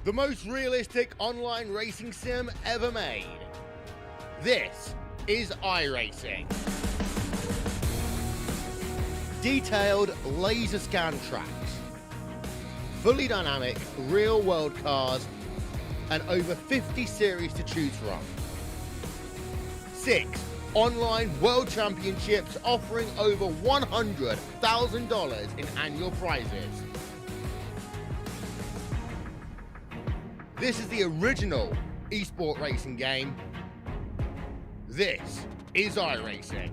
The most realistic online racing sim ever made. This is iRacing. Detailed laser scan tracks, fully dynamic real world cars, and over 50 series to choose from. 6 online world championships offering over $100,000 in annual prizes. This is the original esport racing game. This is iRacing.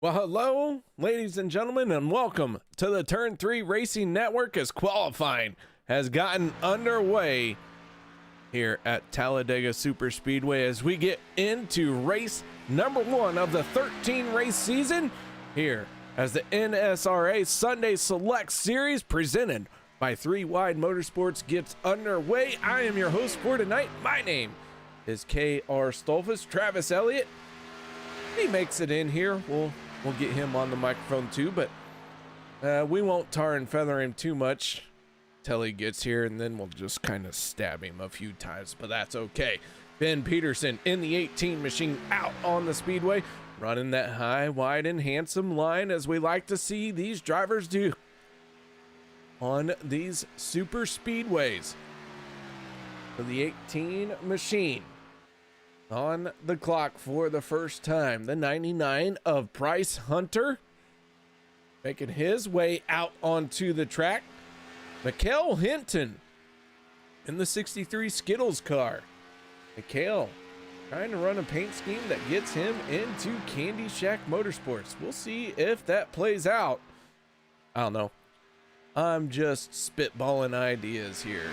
Well, hello, ladies and gentlemen, and welcome to the Turn 3 Racing Network as qualifying has gotten underway here at Talladega Superspeedway as we get into race number 1 of the 13 race season here as the NSRA Sunday Select Series presented by 3 Wide Motorsports gets underway. I am your host for tonight. My name is K.R. Stolfus. Travis Elliott, he makes it in here. We'll get him on the microphone too, but we won't tar and feather him too much till he gets here, and then we'll just kind of stab him a few times, but that's okay. Ben Peterson in the 18 machine out on the speedway, running that high, wide, and handsome line as we like to see these drivers do on these super speedways. So the 18 machine on the clock for the first time. The 99 of Bryce Hunter making his way out onto the track. Mikhail Hinton in the 63 Skittles car. Mikhail trying to run a paint scheme that gets him into Candy Shack Motorsports. We'll see if that plays out. I don't know. I'm just spitballing ideas here.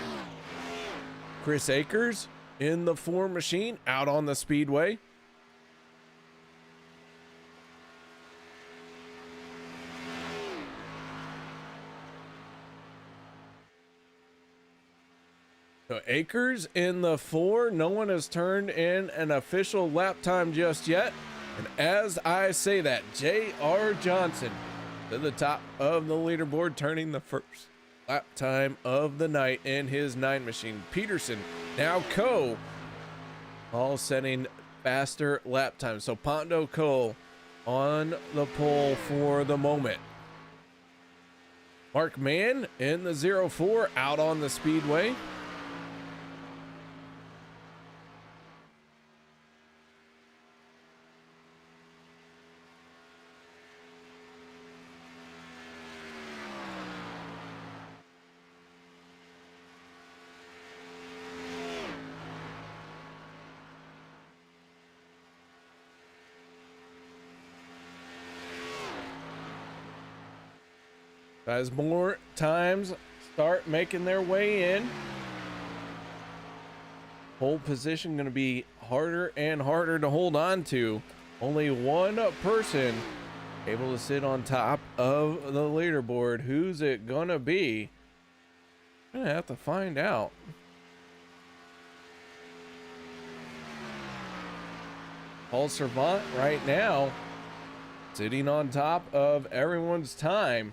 Chris Akers in the 4 machine out on the speedway. So Akers in the 4, no one has turned in an official lap time just yet. And as I say that, J.R. Johnson to the top of the leaderboard, turning the first lap time of the night in his 9 machine. Peterson, now Coe, all setting faster lap time. So Pondo Cole on the pole for the moment. Mark Mann in the 04 out on the speedway. As more times start making their way in, pole position going to be harder and harder to hold on to. Only one person able to sit on top of the leaderboard. Who's it gonna be? I'm gonna have to find out. Paul Servant right now sitting on top of everyone's time.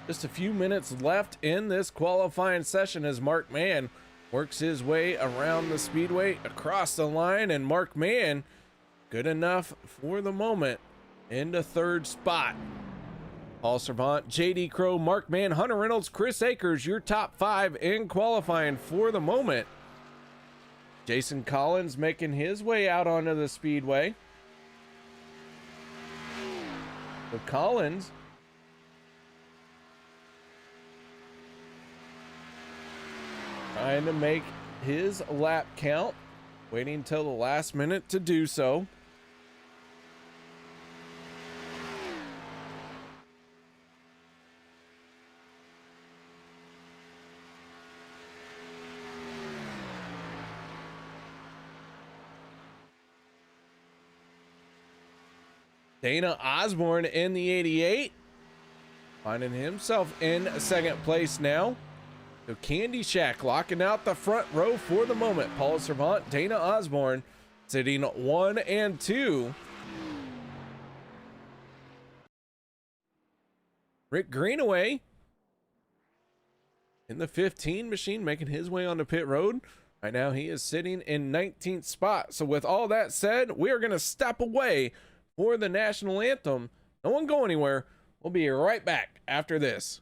Just a few minutes left in this qualifying session as Mark Mann works his way around the speedway across the line, and Mark Mann good enough for the moment into 3rd spot. Paul Servant, JD Crow, Mark Mann, Hunter Reynolds, Chris Akers, your top 5 in qualifying for the moment. Jason Collins making his way out onto the speedway. So Collins trying to make his lap count, waiting till the last minute to do so. Dana Osborne in the 88, finding himself in second place now. So Candy Shack locking out the front row for the moment. Paul Servant, Dana Osborne sitting 1 and 2. Rick Greenaway in the 15 machine, making his way onto pit road. Right now he is sitting in 19th spot. So with all that said, we are going to step away for the national anthem. No one go anywhere. We'll be right back after this.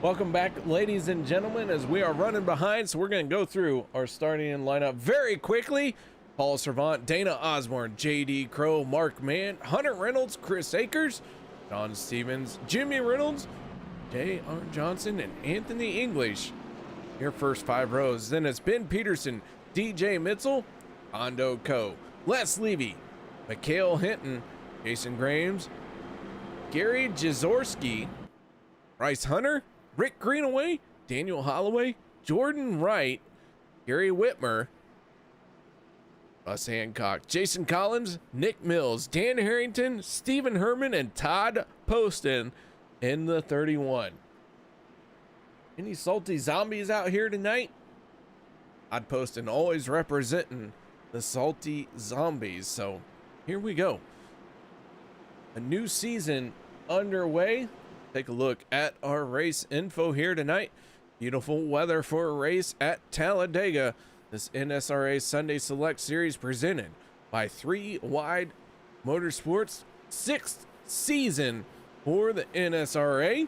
Welcome back, ladies and gentlemen, as we are running behind, so we're going to go through our starting lineup very quickly. Paul Servant, Dana Osborne, JD Crow, Mark Mann, Hunter Reynolds, Chris Akers, John Stevens, Jimmy Reynolds, J.R. Johnson, and Anthony English. Your first 5 rows. Then it's Ben Peterson, DJ Mitzel, Hondo Coe, Les Levy, Mikhail Hinton, Jason Graves, Gary Jazorski, Bryce Hunter, Rick Greenaway, Daniel Holloway, Jordan Wright, Gary Whitmer, Russ Hancock, Jason Collins, Nick Mills, Dan Harrington, Stephen Herman, and Todd Poston in the 31. Any salty zombies out here tonight? Todd Poston always representing the salty zombies. So here we go. A new season underway. Take a look at our race info here tonight. Beautiful weather for a race at Talladega. This NSRA Sunday Select Series presented by 3 Wide Motorsports. 6th season for the NSRA.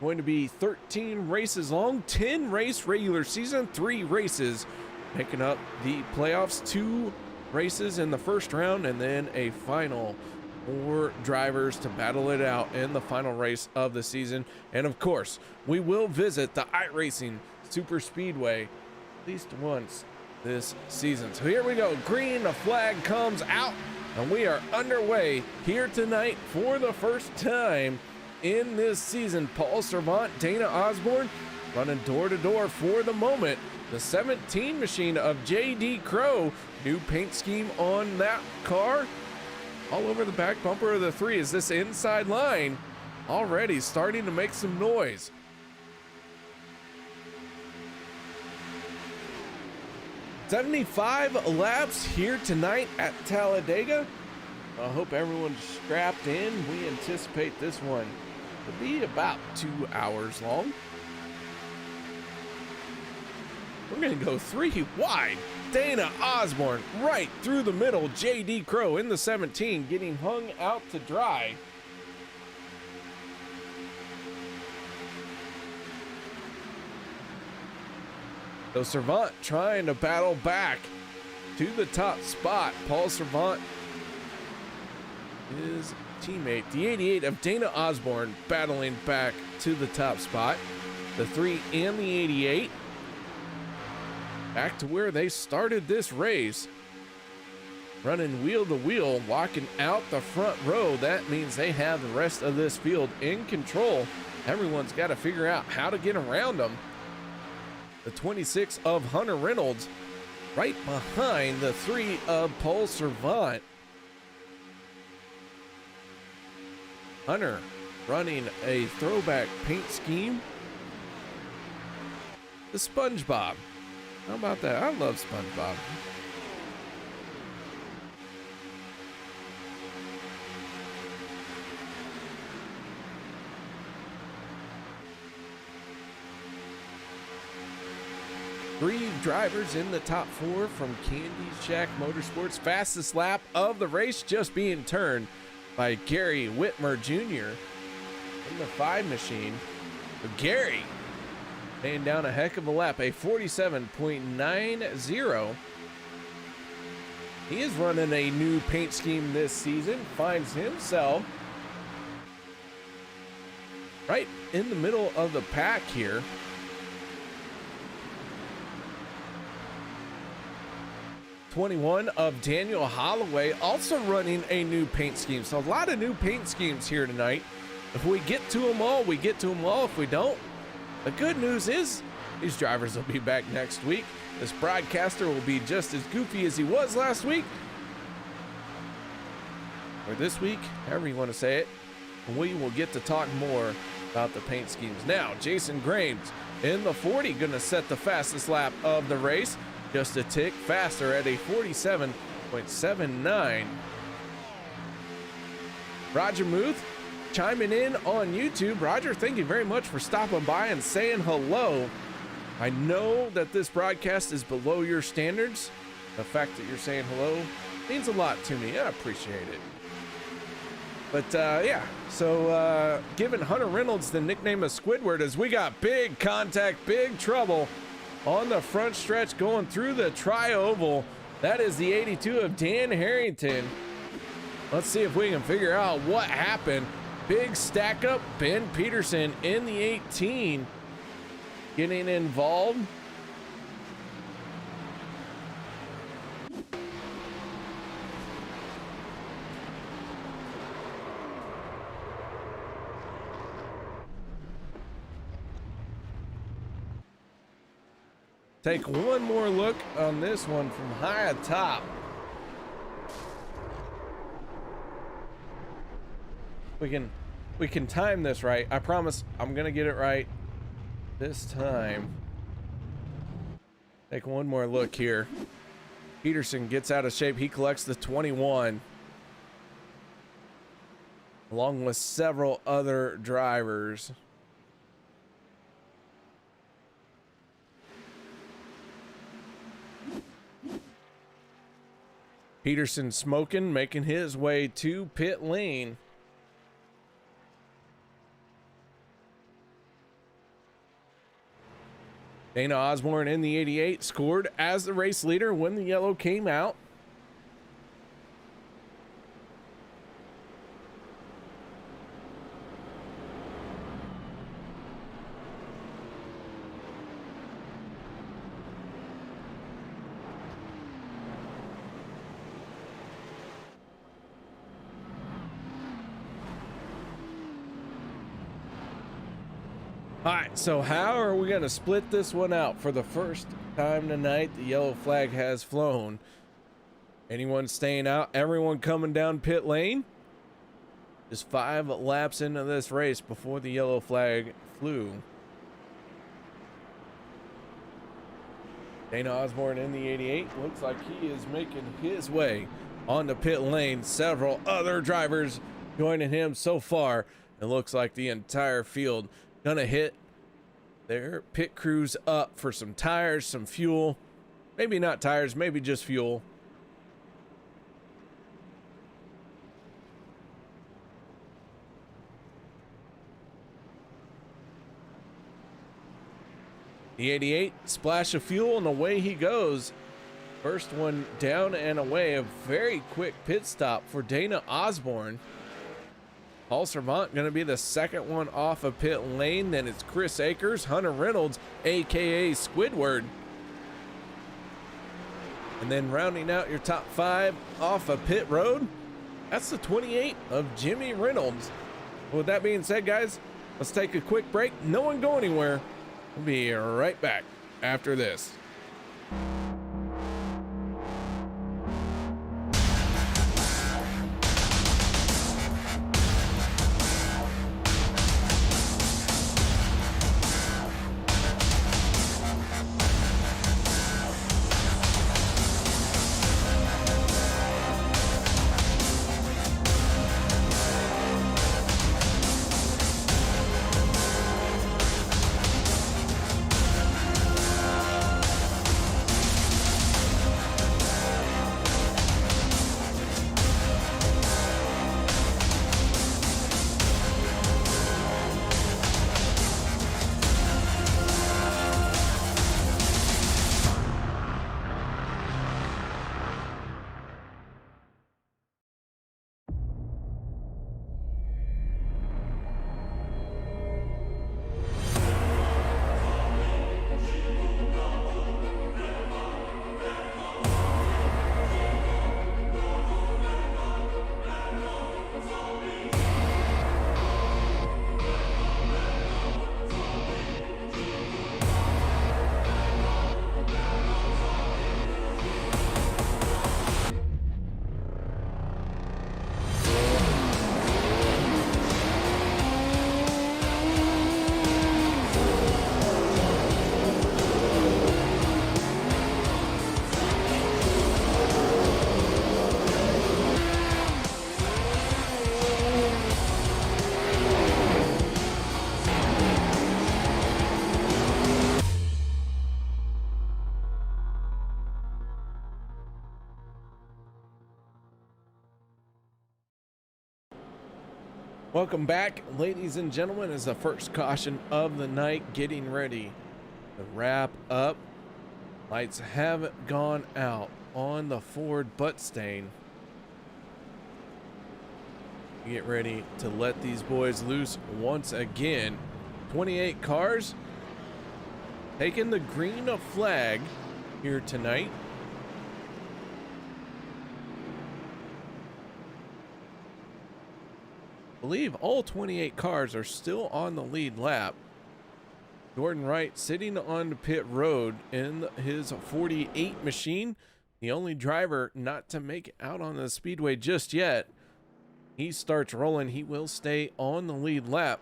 Going to be 13 races long, 10 race regular season, 3 races making up the playoffs, 2 races in the first round, and then a final 4 drivers to battle it out in the final race of the season. And of course, we will visit the iRacing Superspeedway at least once this season. So here we go. Green, the flag comes out And we are underway here tonight for the first time in this season. Paul Servant, Dana Osborne running door to door for the moment. The 17 machine of JD Crow. New paint scheme on that car. All over the back bumper of the 3 is this inside line already starting to make some noise. "75 laps here tonight at Talladega." I hope everyone's strapped in. We anticipate this one to be about 2 hours long. We're going to go 3 wide. Dana Osborne right through the middle. JD Crow in the 17 getting hung out to dry. So Servant trying to battle back to the top spot. Paul Servant, his teammate, the 88 of Dana Osborne, battling back to the top spot. The 3 and the 88 back to where they started this race. Running wheel to wheel, walking out the front row. That means they have the rest of this field in control. Everyone's got to figure out how to get around them. The 26 of Hunter Reynolds right behind the 3 of Paul Servant. Hunter running a throwback paint scheme. The SpongeBob. How about that? I love SpongeBob. Three drivers in the top 4 from Candy Shack Motorsports. Fastest lap of the race just being turned by Gary Whitmer Jr. in the 5 machine. But Gary laying down a heck of a lap, a 47.90. He is running a new paint scheme this season. Finds himself right in the middle of the pack here. '21 of Daniel Holloway also running a new paint scheme. So a lot of new paint schemes here tonight. If we get to them all, we get to them all. If we don't, the good news is these drivers will be back next week. This broadcaster will be just as goofy as he was last week. Or this week, however you want to say it. And we will get to talk more about the paint schemes. Now, Jason Graves in the 40 going to set the fastest lap of the race. Just a tick faster at a 47.79. Roger Muth chiming in on YouTube. Roger, thank you very much for stopping by and saying hello. I know that this broadcast is below your standards. The fact that you're saying hello means a lot to me. I appreciate it. But yeah, so giving Hunter Reynolds the nickname of Squidward as we got big contact, big trouble on the front stretch going through the tri-oval. That is the 82 of Dan Harrington. Let's see if we can figure out what happened. Big stack up. Ben Peterson in the 18 getting involved. Take one more look on this one from high atop. We can time this right. I promise I'm gonna get it right this time. Take one more look here. Peterson gets out of shape. He collects the 21 along with several other drivers. Peterson smoking, making his way to pit lane. Dana Osborne in the 88 scored as the race leader when the yellow came out. All right, so how are we going to split this one out? For the first time tonight, the yellow flag has flown. Anyone staying out? Everyone coming down pit lane? Just 5 laps into this race before the yellow flag flew. Dana Osborne in the 88 looks like he is making his way on the pit lane. Several other drivers joining him so far. It looks like the entire field gonna hit their pit crews up for some tires, some fuel. Maybe not tires, maybe just fuel. The 88, splash of fuel, and away he goes. First one down and away. A very quick pit stop for Dana Osborne. Paul Servant going to be the second one off of pit lane. Then it's Chris Akers, Hunter Reynolds, aka Squidward. And then rounding out your top 5 off of pit road, that's the 28 of Jimmy Reynolds. With that being said, guys, let's take a quick break. No one go anywhere. We'll be right back after this. Welcome back, ladies and gentlemen, as the first caution of the night, getting ready to wrap up. Lights have gone out on the Ford butt stain. Get ready to let these boys loose once again. 28 cars taking the green flag here tonight. I believe all 28 cars are still on the lead lap. Jordan Wright sitting on the pit road in his 48 machine. The only driver not to make it out on the speedway just yet. He starts rolling. He will stay on the lead lap.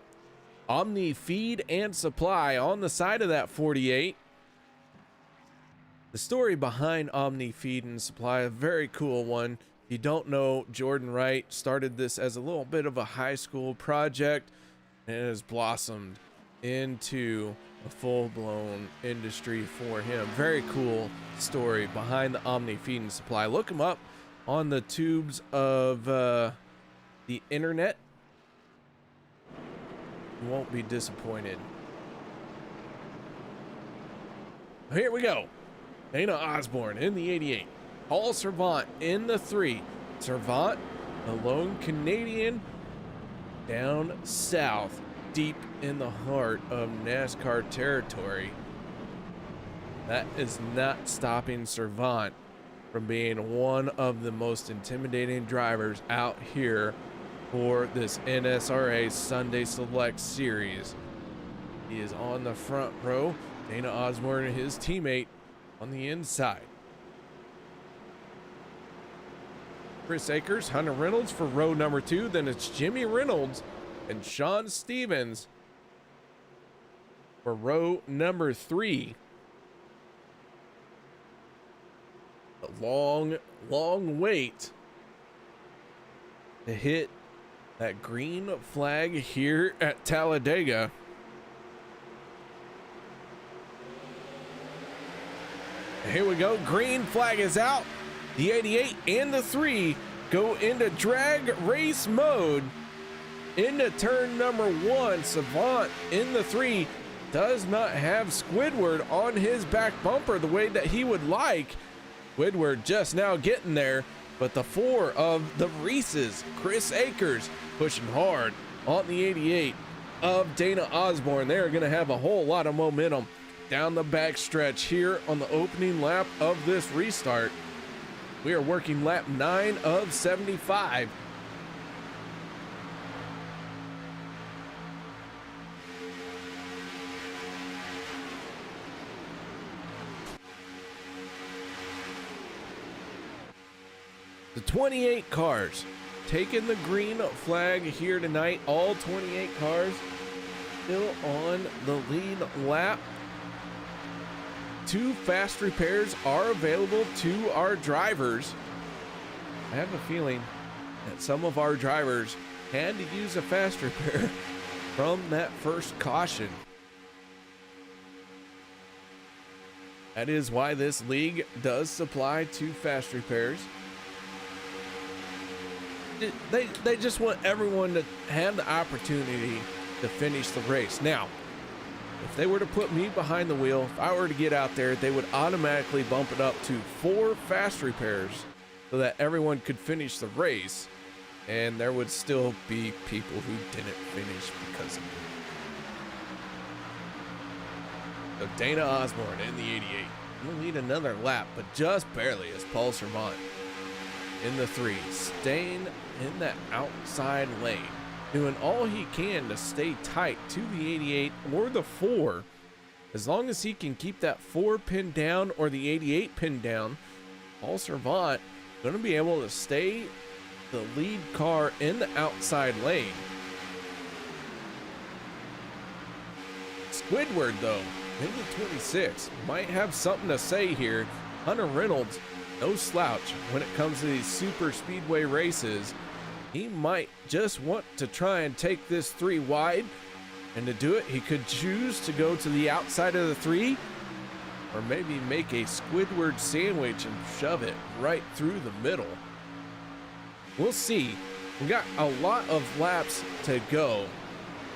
Omni feed and supply on the side of that 48. The story behind Omni feed and supply, a very cool one. If you don't know, Jordan Wright started this as a little bit of a high school project and it has blossomed into a full-blown industry for him. Very cool story behind the Omni feed and supply. Look him up on the tubes of the internet. You won't be disappointed. Here we go. Dana Osborne in the 88. Paul Servant in the 3. Servant, the lone Canadian, down south, deep in the heart of NASCAR territory. That is not stopping Servant from being one of the most intimidating drivers out here for this NSRA Sunday Select series. He is on the front row. Dana Osborne and his teammate on the inside. Chris Akers, Hunter Reynolds for row number 2. Then it's Jimmy Reynolds and Sean Stevens for row number 3. A long wait to hit that green flag here at Talladega. Here we go. Green flag is out. The 88 and the 3 go into drag race mode into turn number 1. Savant in the 3 does not have Squidward on his back bumper the way that he would like. Squidward just now getting there, but the 4 of the Reeses, Chris Akers, pushing hard on the 88 of Dana Osborne. They're going to have a whole lot of momentum down the back stretch here on the opening lap of this restart. We are working lap 9 of 75. The 28 cars taking the green flag here tonight. All 28 cars still on the lead lap. 2 fast repairs are available to our drivers. I have a feeling that some of our drivers had to use a fast repair from that first caution. That is why this league does supply 2 fast repairs. They just want everyone to have the opportunity to finish the race. Now, if they were to put me behind the wheel, if I were to get out there, they would automatically bump it up to 4 fast repairs so that everyone could finish the race, and there would still be people who didn't finish because of it. So Dana Osborne in the 88 will need another lap, but just barely, as Paul Servant in the 3, staying in that outside lane, doing all he can to stay tight to the 88 or the 4. As long as he can keep that 4 pinned down or the 88 pinned down, Paul Servant going to be able to stay the lead car in the outside lane. Squidward, though, in the 26, might have something to say here. Hunter Reynolds, no slouch when it comes to these super speedway races. He might just want to try and take this 3 wide, and to do it, he could choose to go to the outside of the 3, or maybe make a Squidward sandwich and shove it right through the middle. We'll see. We got a lot of laps to go.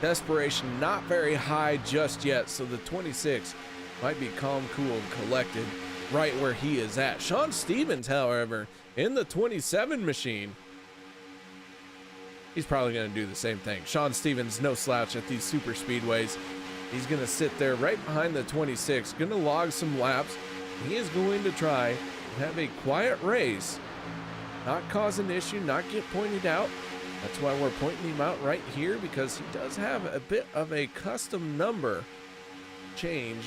Desperation not very high just yet, so the 26 might be calm, cool, and collected right where he is at. Sean Stevens, however, in the 27 machine, he's probably going to do the same thing. Sean Stevens, no slouch at these super speedways. He's going to sit there right behind the 26, going to log some laps. He is going to try and have a quiet race, not cause an issue, not get pointed out. That's why we're pointing him out right here, because he does have a bit of a custom number change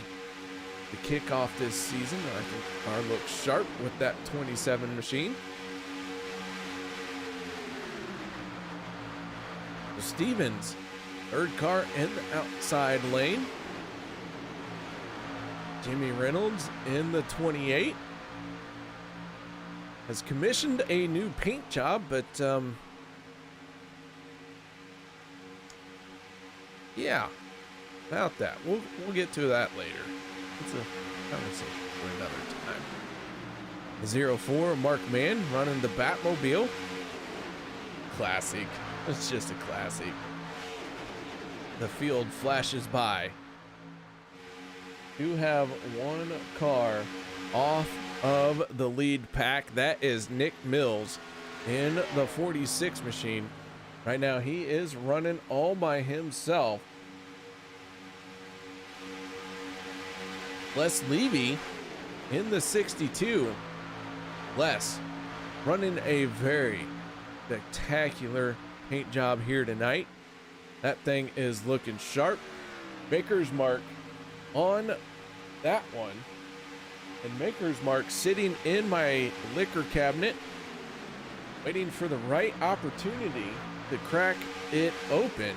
to kick off this season. I think the car looks sharp with that 27 machine. Stevens, 3rd car in the outside lane. Jimmy Reynolds in the 28 has commissioned a new paint job, but yeah, about that. We'll get to that later. It's a conversation for another time. 04, Mark Mann running the Batmobile. Classic. It's just a classic. The field flashes by. Do have 1 car off of the lead pack. That is Nick Mills in the 46 machine. Right now he is running all by himself. Les Levy in the 62. Les running a very spectacular paint job here tonight. That thing is looking sharp. Maker's Mark on that one. And Maker's Mark sitting in my liquor cabinet, waiting for the right opportunity to crack it open.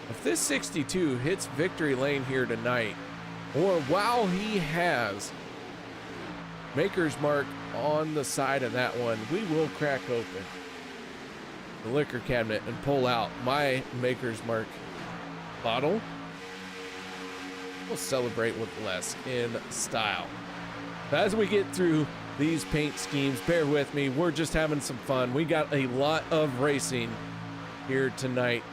If this 62 hits victory lane here tonight, or while he has Maker's Mark on the side of that one, we will crack open the liquor cabinet and pull out my Maker's Mark bottle. We'll celebrate with less in style. As we get through these paint schemes, bear with me, we're just having some fun. We got a lot of racing here tonight.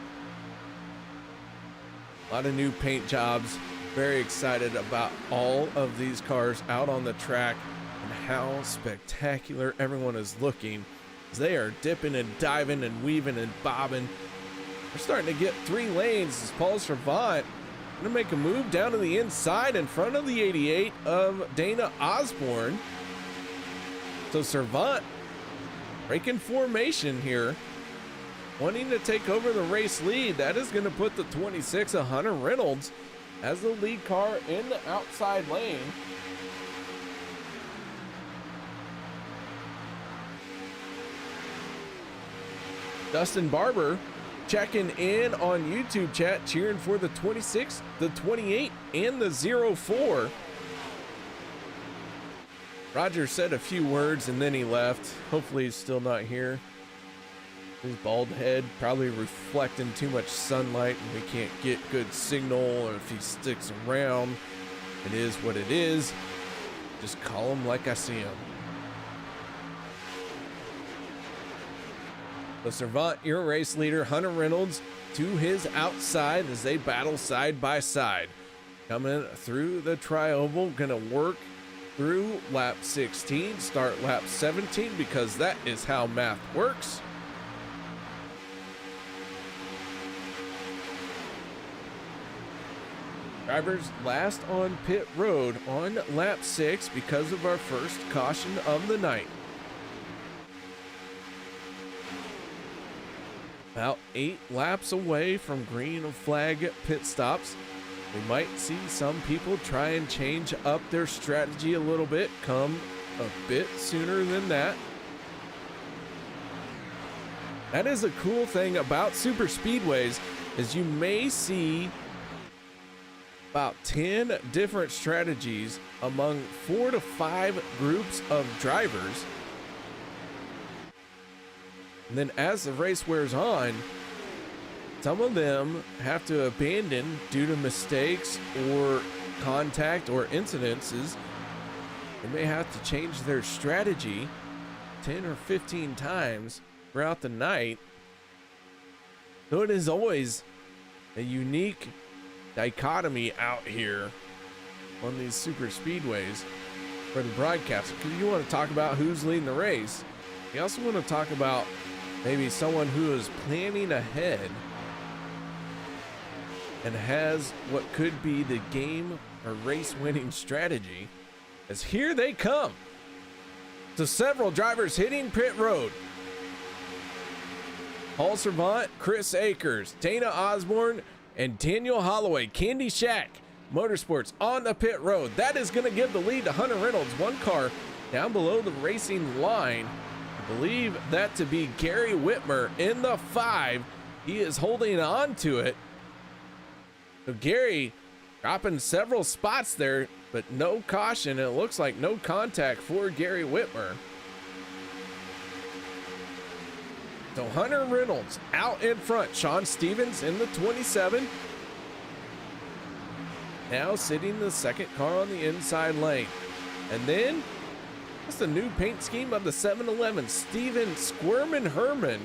A lot of new paint jobs. Very excited about all of these cars out on the track and how spectacular everyone is looking as they are dipping and diving and weaving and bobbing. We're starting to get 3 lanes as Paul Servant going to make a move down to the inside in front of the 88 of Dana Osborne. So Servant breaking formation here, wanting to take over the race lead. That is going to put the 26 of Hunter Reynolds as the lead car in the outside lane. Dustin Barber checking in on YouTube chat, cheering for the 26, the 28, and the 04. Roger said a few words and then he left. Hopefully he's still not here. His bald head probably reflecting too much sunlight and we can't get good signal, or if he sticks around, it is what it is. Just call him like I see him. The Servant, your race leader, Hunter Reynolds, to his outside as they battle side by side. Coming through the tri-oval, gonna work through lap 16, start lap 17, because that is how math works. Drivers last on pit road on lap 6 because of our first caution of the night. About 8 laps away from green flag pit stops. We might see some people try and change up their strategy a little bit, come a bit sooner than that. That is a cool thing about super speedways, is you may see about 10 different strategies among 4 to 5 groups of drivers. And then as the race wears on, some of them have to abandon due to mistakes or contact or incidences. They may have to change their strategy 10 or 15 times throughout the night. So it is always a unique dichotomy out here on these super speedways for the broadcaster, because you want to talk about who's leading the race. You also want to talk about maybe someone who is planning ahead and has what could be the game or race winning strategy, as here they come. So several drivers hitting pit road. Paul Servant, Chris Akers, Dana Osborne, and Daniel Holloway. Candy Shack Motorsports on the pit road. That is going to give the lead to Hunter Reynolds. One car down below the racing line. I believe that to be Gary Whitmer in the 5. He is holding on to it. So Gary dropping several spots there, but no caution. It looks like no contact for Gary Whitmer. So Hunter Reynolds out in front. Sean Stevens in the 27. Now sitting the second car on the inside lane. And then that's the new paint scheme of the 7-Eleven. Steven Squirmin Herman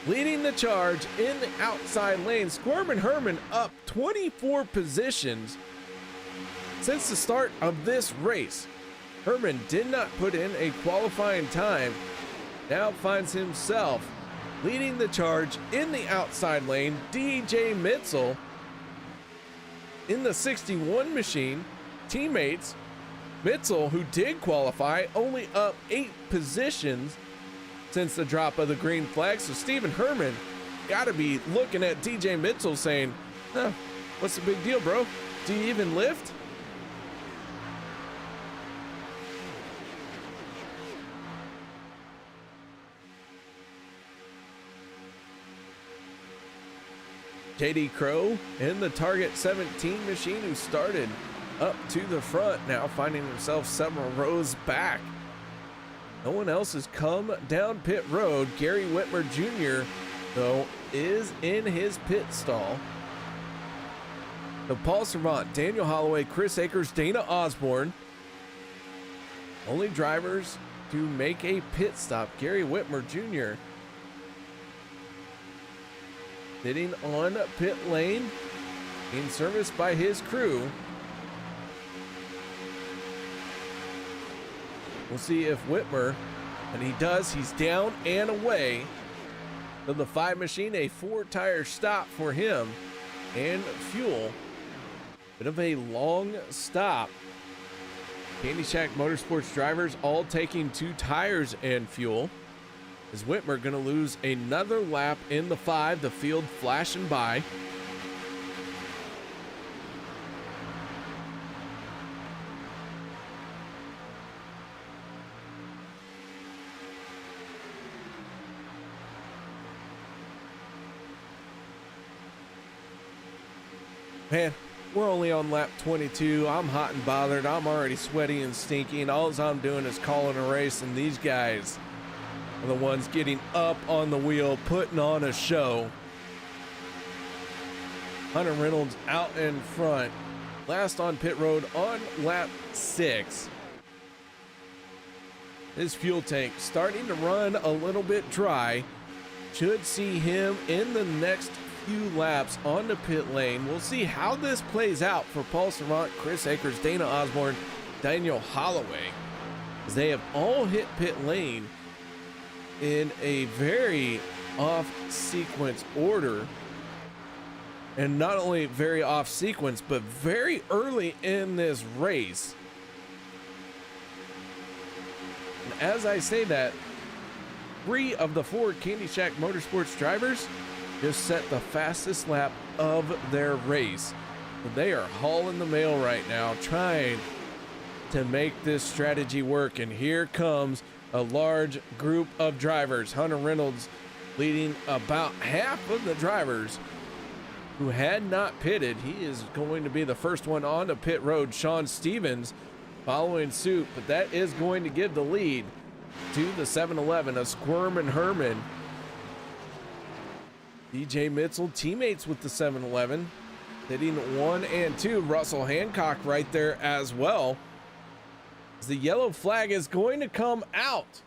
leading the charge in the outside lane. Squirmin Herman up 24 positions since the start of this race. Herman did not put in a qualifying time. Now finds himself leading the charge in the outside lane. DJ Mitzel in the 61 machine. Teammates, Mitzel, who did qualify, only up 8 positions since the drop of the green flag. So Stephen Herman got to be looking at DJ Mitzel saying, Huh, what's the big deal, bro? Do you even lift? JD Crow in the Target 17 machine, who started up to the front, now finding himself several rows back. No one else has come down pit road. Gary Whitmer Jr., though, is in his pit stall. So Paul Servant, Daniel Holloway, Chris Akers, Dana Osborne, only drivers to make a pit stop. Gary Whitmer Jr. sitting on pit lane, being serviced by his crew. We'll see if Whitmer, and he does, he's down and away. So the 5 machine, a 4-tire stop for him and fuel. Bit of a long stop. Candy Shack Motorsports drivers all taking 2 tires and fuel. Is Whitmer going to lose another lap in the 5? The field flashing by. Man, we're only on lap 22. I'm hot and bothered. I'm already sweaty and stinky, and all I'm doing is calling a race, and these guys are the ones getting up on the wheel, putting on a show. Hunter Reynolds out in front, last on pit road on lap 6. His fuel tank starting to run a little bit dry. Should see him in the next few laps on the pit lane. We'll see how this plays out for Paul Servant, Chris Akers, Dana Osborne, Daniel Holloway, as they have all hit pit lane in a very off sequence order, and not only very off sequence, but very early in this race. And as I say that, 3 of the 4 Candy Shack Motorsports drivers just set the fastest lap of their race. They are hauling the mail right now, trying to make this strategy work. And here comes a large group of drivers. Hunter Reynolds leading about half of the drivers who had not pitted. He is going to be the first one on the pit road. Sean Stevens following suit, but that is going to give the lead to the 7-Eleven of Squirm and Herman. DJ Mitchell teammates with the 7-Eleven, hitting 1 and 2. Russell Hancock right there as well. As the yellow flag is going to come out.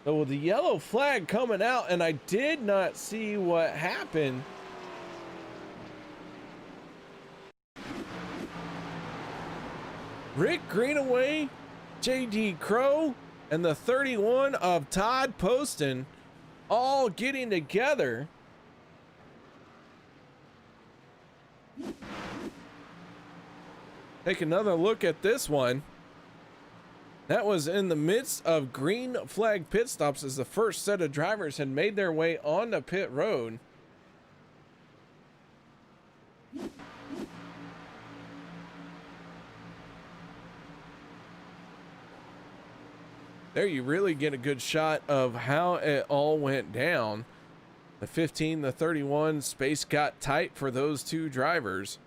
So with the yellow flag coming out, and I did not see what happened. Rick Greenaway, JD Crow, and the 31 of Todd Poston all getting together. Take another look at this one. That was in the midst of green flag pit stops as the first set of drivers had made their way on the pit road. There you really get a good shot of how it all went down. The 15, the 31, space got tight for those 2 drivers.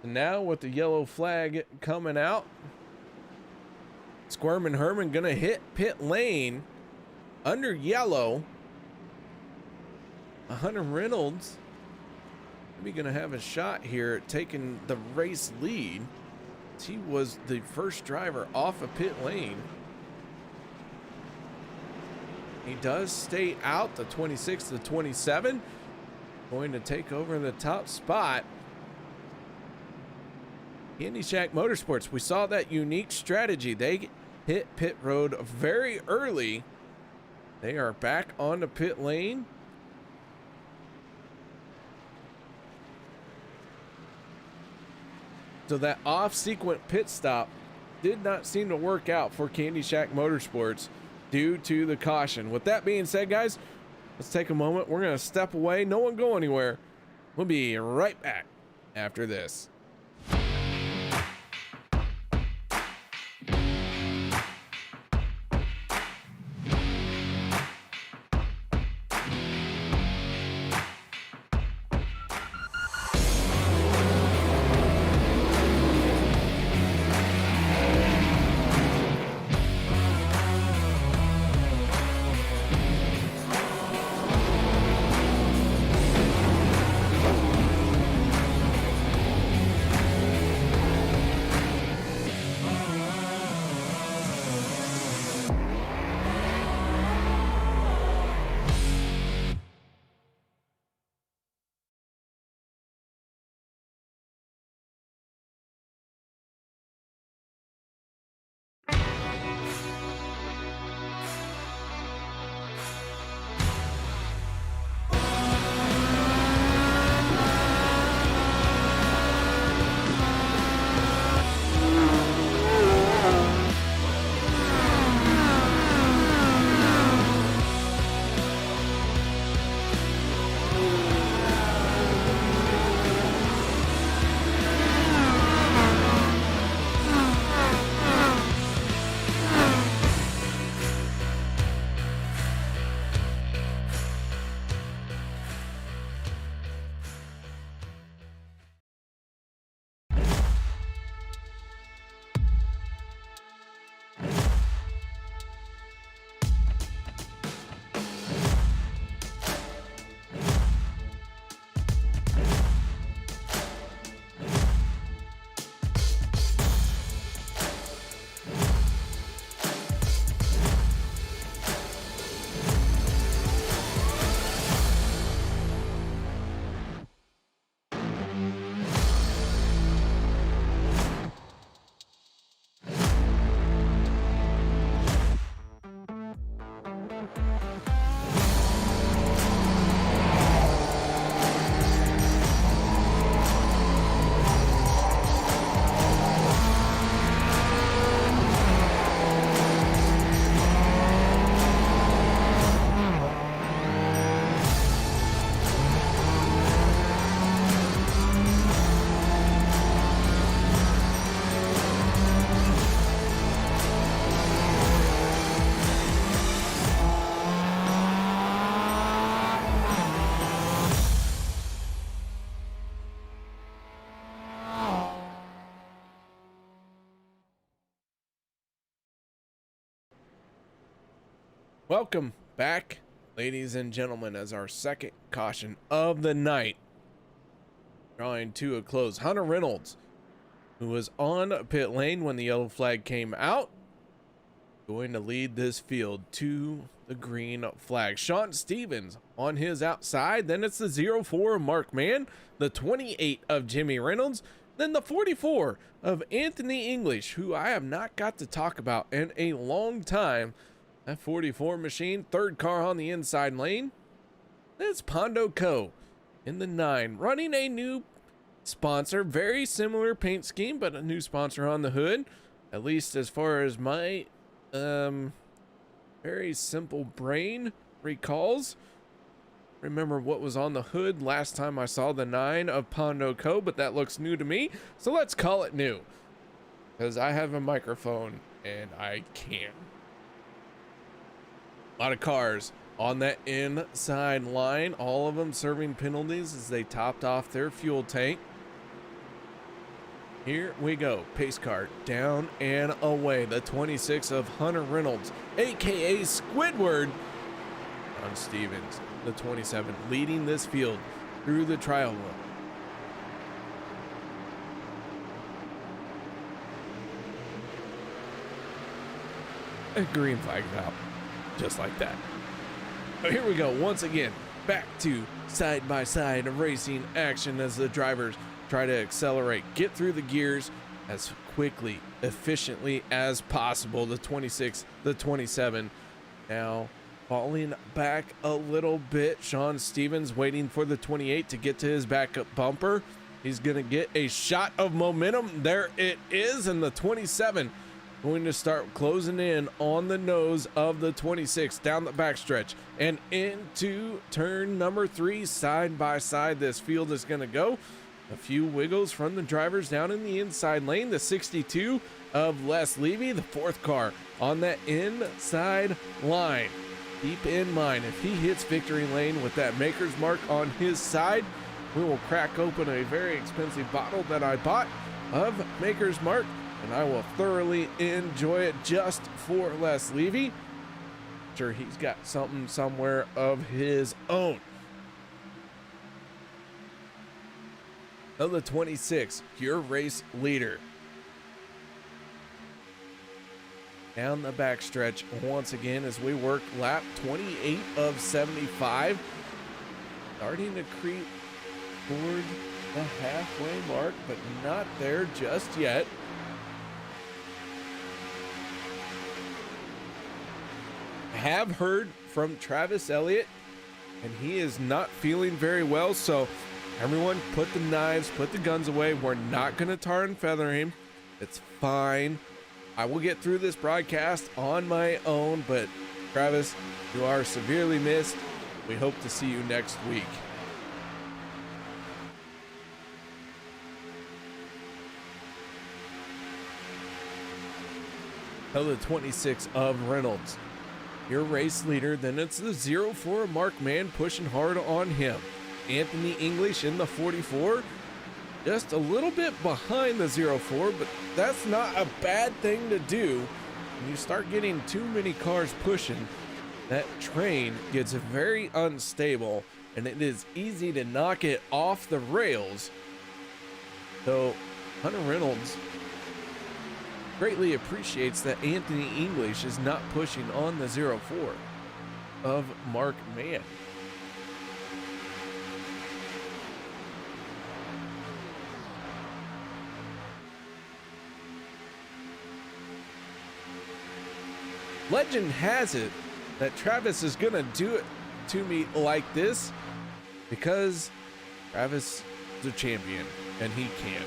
And now with the yellow flag coming out, Squirm and Herman gonna hit pit lane under yellow. Hunter Reynolds maybe gonna have a shot here at taking the race lead. He was the first driver off of pit lane. He does stay out the 26 to 27, going to take over the top spot. Candy Shack Motorsports, we saw that unique strategy. They hit pit road very early. They are back on the pit lane. So that off-sequence pit stop did not seem to work out for Candy Shack Motorsports due to the caution. With that being said, guys, let's take a moment. We're going to step away. No one go anywhere. We'll be right back after this. Welcome back, ladies and gentlemen, as our second caution of the night drawing to a close. Hunter Reynolds, who was on pit lane when the yellow flag came out, going to lead this field to the green flag. Sean Stevens on his outside. Then it's the 04 of Mark Mann, the 28 of Jimmy Reynolds, then the 44 of Anthony English, who I have not got to talk about in a long time. That 44 machine, third car on the inside lane. That's Pondo Co. in the 9, running a new sponsor, very similar paint scheme, but a new sponsor on the hood, at least as far as my very simple brain recalls. Remember what was on the hood last time I saw the 9 of Pondo Co., but that looks new to me, so let's call it new, because I have a microphone and I can. A lot of cars on that inside line, all of them serving penalties as they topped off their fuel tank. Here we go. Pace car down and away. The 26 of Hunter Reynolds, aka Squidward. John Stevens, the 27, leading this field through the trial run. A green flag out. Just like that. But here we go once again, back to side-by-side racing action as the drivers try to accelerate, get through the gears as quickly, efficiently as possible. The 26, the 27 now falling back a little bit. Sean Stevens waiting for the 28 to get to his backup bumper. He's going to get a shot of momentum. There it is. And the 27 going to start closing in on the nose of the 26 down the backstretch and into turn number 3. Side by side, this field is going to go. A few wiggles from the drivers down in the inside lane. The 62 of Les Levy, the 4th car on that inside line. Keep in mind, if he hits victory lane with that maker's mark on his side, we will crack open a very expensive bottle that I bought of maker's mark, and I will thoroughly enjoy it just for Les Levy. Sure, he's got something somewhere of his own. Of the 26, your race leader. Down the backstretch once again as we work lap 28 of 75. Starting to creep toward the halfway mark, but not there just yet. I have heard from Travis Elliott, and he is not feeling very well, so everyone put the knives, put the guns away. We're not going to tar and feather him. It's fine. I will get through this broadcast on my own, but Travis, you are severely missed. We hope to see you next week. Of the 26 of Reynolds, your race leader. Then it's the 04 Mark Mann pushing hard on him. Anthony English in the 44, just a little bit behind the 04, but that's not a bad thing to do. When you start getting too many cars pushing, that train gets very unstable and it is easy to knock it off the rails. So Hunter Reynolds greatly appreciates that Anthony English is not pushing on the 04 of Mark Mann. Legend has it that Travis is gonna do it to me like this because Travis is a champion and he can.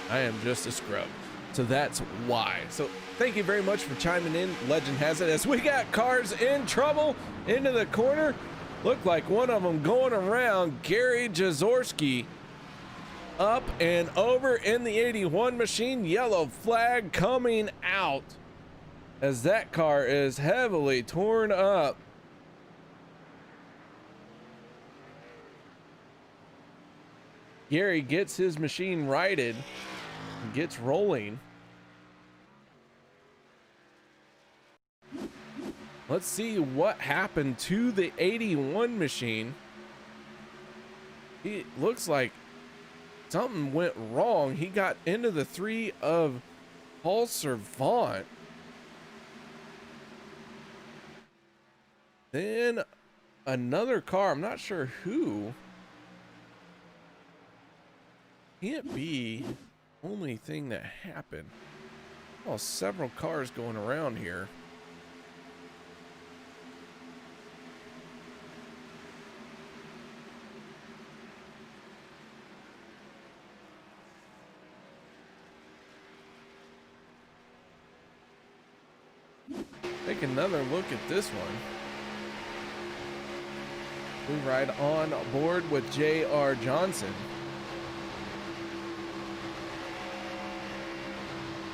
I am just a scrub. So that's why. So thank you very much for chiming in. Legend has it as we got cars in trouble into the corner. Looked like one of them going around. Gary Jazorski up and over in the 81 machine. Yellow flag coming out as that car is heavily torn up. Gary gets his machine righted and gets rolling. Let's see what happened to the 81 machine. It looks like something went wrong. He got into the 3 of Paul Servant. Then another car, I'm not sure who. Can't be only thing that happened. Oh, several cars going around here. Take another look at this one. We ride on board with J.R. Johnson.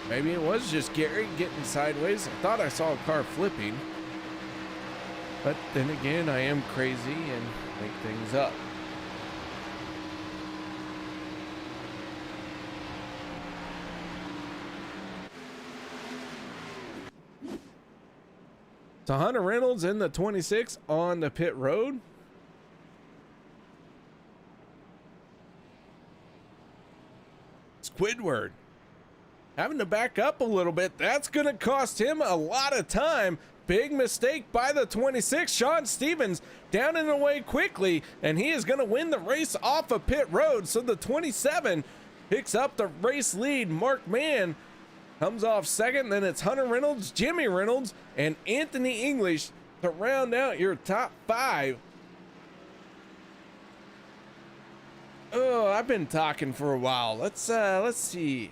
Maybe it was just Gary getting sideways. I thought I saw a car flipping. But then again, I am crazy and make things up. So Hunter Reynolds in the 26 on the pit road. Squidward having to back up a little bit. That's going to cost him a lot of time. Big mistake by the 26. Sean Stevens down and away quickly, and he is going to win the race off of pit road. So the 27 picks up the race lead. Mark Mann comes off second. Then it's Hunter Reynolds, Jimmy Reynolds, and Anthony English to round out your top 5. Oh, I've been talking for a while. Let's see.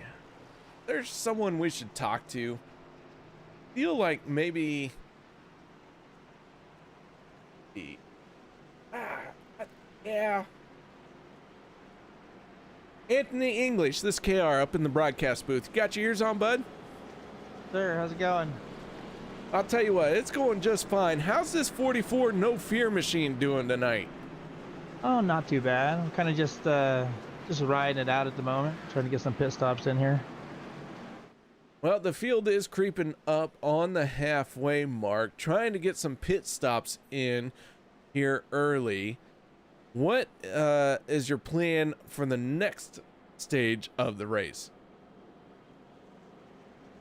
There's someone we should talk to. Feel like maybe yeah. Anthony English, this KR up in the broadcast booth. You got your ears on, bud? Sir, how's it going? I'll tell you what, it's going just fine. How's this 44 No Fear machine doing tonight? Oh, not too bad. I'm kind of just riding it out at the moment, trying to get some pit stops in here. Well, the field is creeping up on the halfway mark, trying to get some pit stops in here early. What is your plan for the next stage of the race?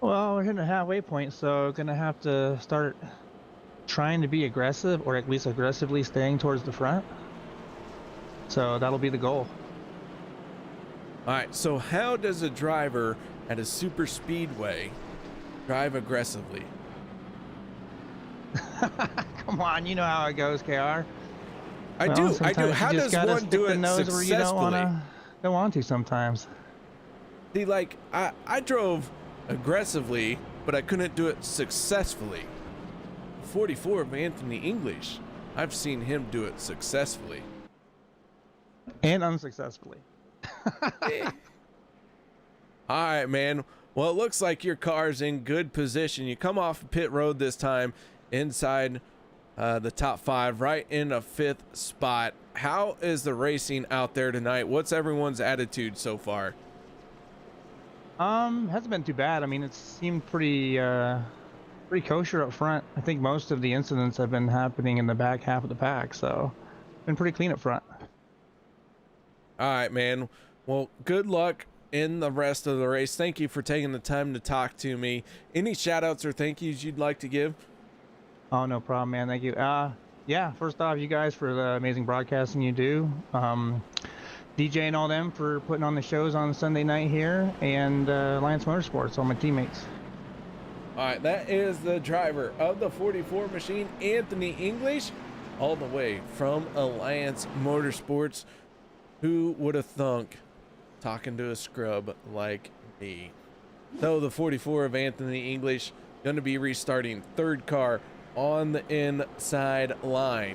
Well, we're hitting a halfway point, so gonna have to start trying to be aggressive, or at least aggressively staying towards the front. So that'll be the goal. All right, so how does a driver at a super speedway drive aggressively? Come on, you know how it goes, KR. I do. How does one do it successfully? You don't want to sometimes. See, like, I drove aggressively, but I couldn't do it successfully. 44 of Anthony English, I've seen him do it successfully. And unsuccessfully. All right, man. Well, it looks like your car's in good position. You come off pit road this time inside the top 5, right in a 5th spot. How is the racing out there tonight? What's everyone's attitude so far? Hasn't been too bad. I mean, it seemed pretty kosher up front. I think most of the incidents have been happening in the back half of the pack, so been pretty clean up front. All right, man. Well, good luck in the rest of the race. Thank you for taking the time to talk to me. Any shout outs or thank yous you'd like to give? Oh, no problem, man. Thank you. Yeah, first off, you guys for the amazing broadcasting you do. DJ and all them for putting on the shows on Sunday night here, and Alliance Motorsports, all my teammates. All right, that is the driver of the 44 machine, Anthony English, all the way from Alliance Motorsports. Who would have thunk talking to a scrub like me? So the 44 of Anthony English going to be restarting, 3rd car on the inside line.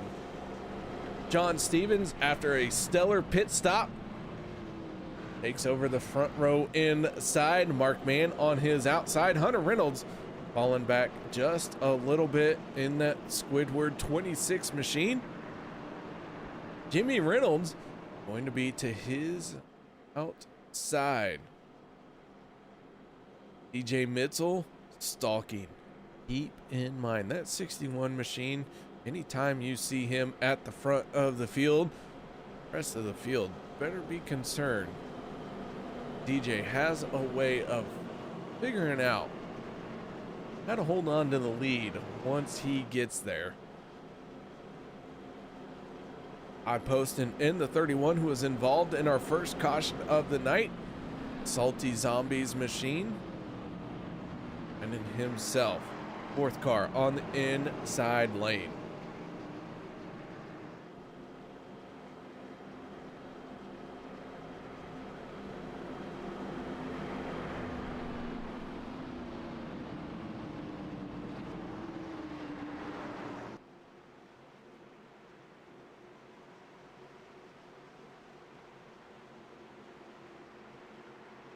John Stevens, after a stellar pit stop, takes over the front row inside. Mark Mann on his outside. Hunter Reynolds falling back just a little bit in that Squidward 26 machine. Jimmy Reynolds going to be to his outside. DJ Mitzel stalking. Keep in mind that 61 machine, anytime you see him at the front of the field, the rest of the field better be concerned. DJ has a way of figuring out how to hold on to the lead once he gets there. I posted in the 31 who was involved in our first caution of the night, Salty Zombies machine, and in himself, 4th car on the inside lane.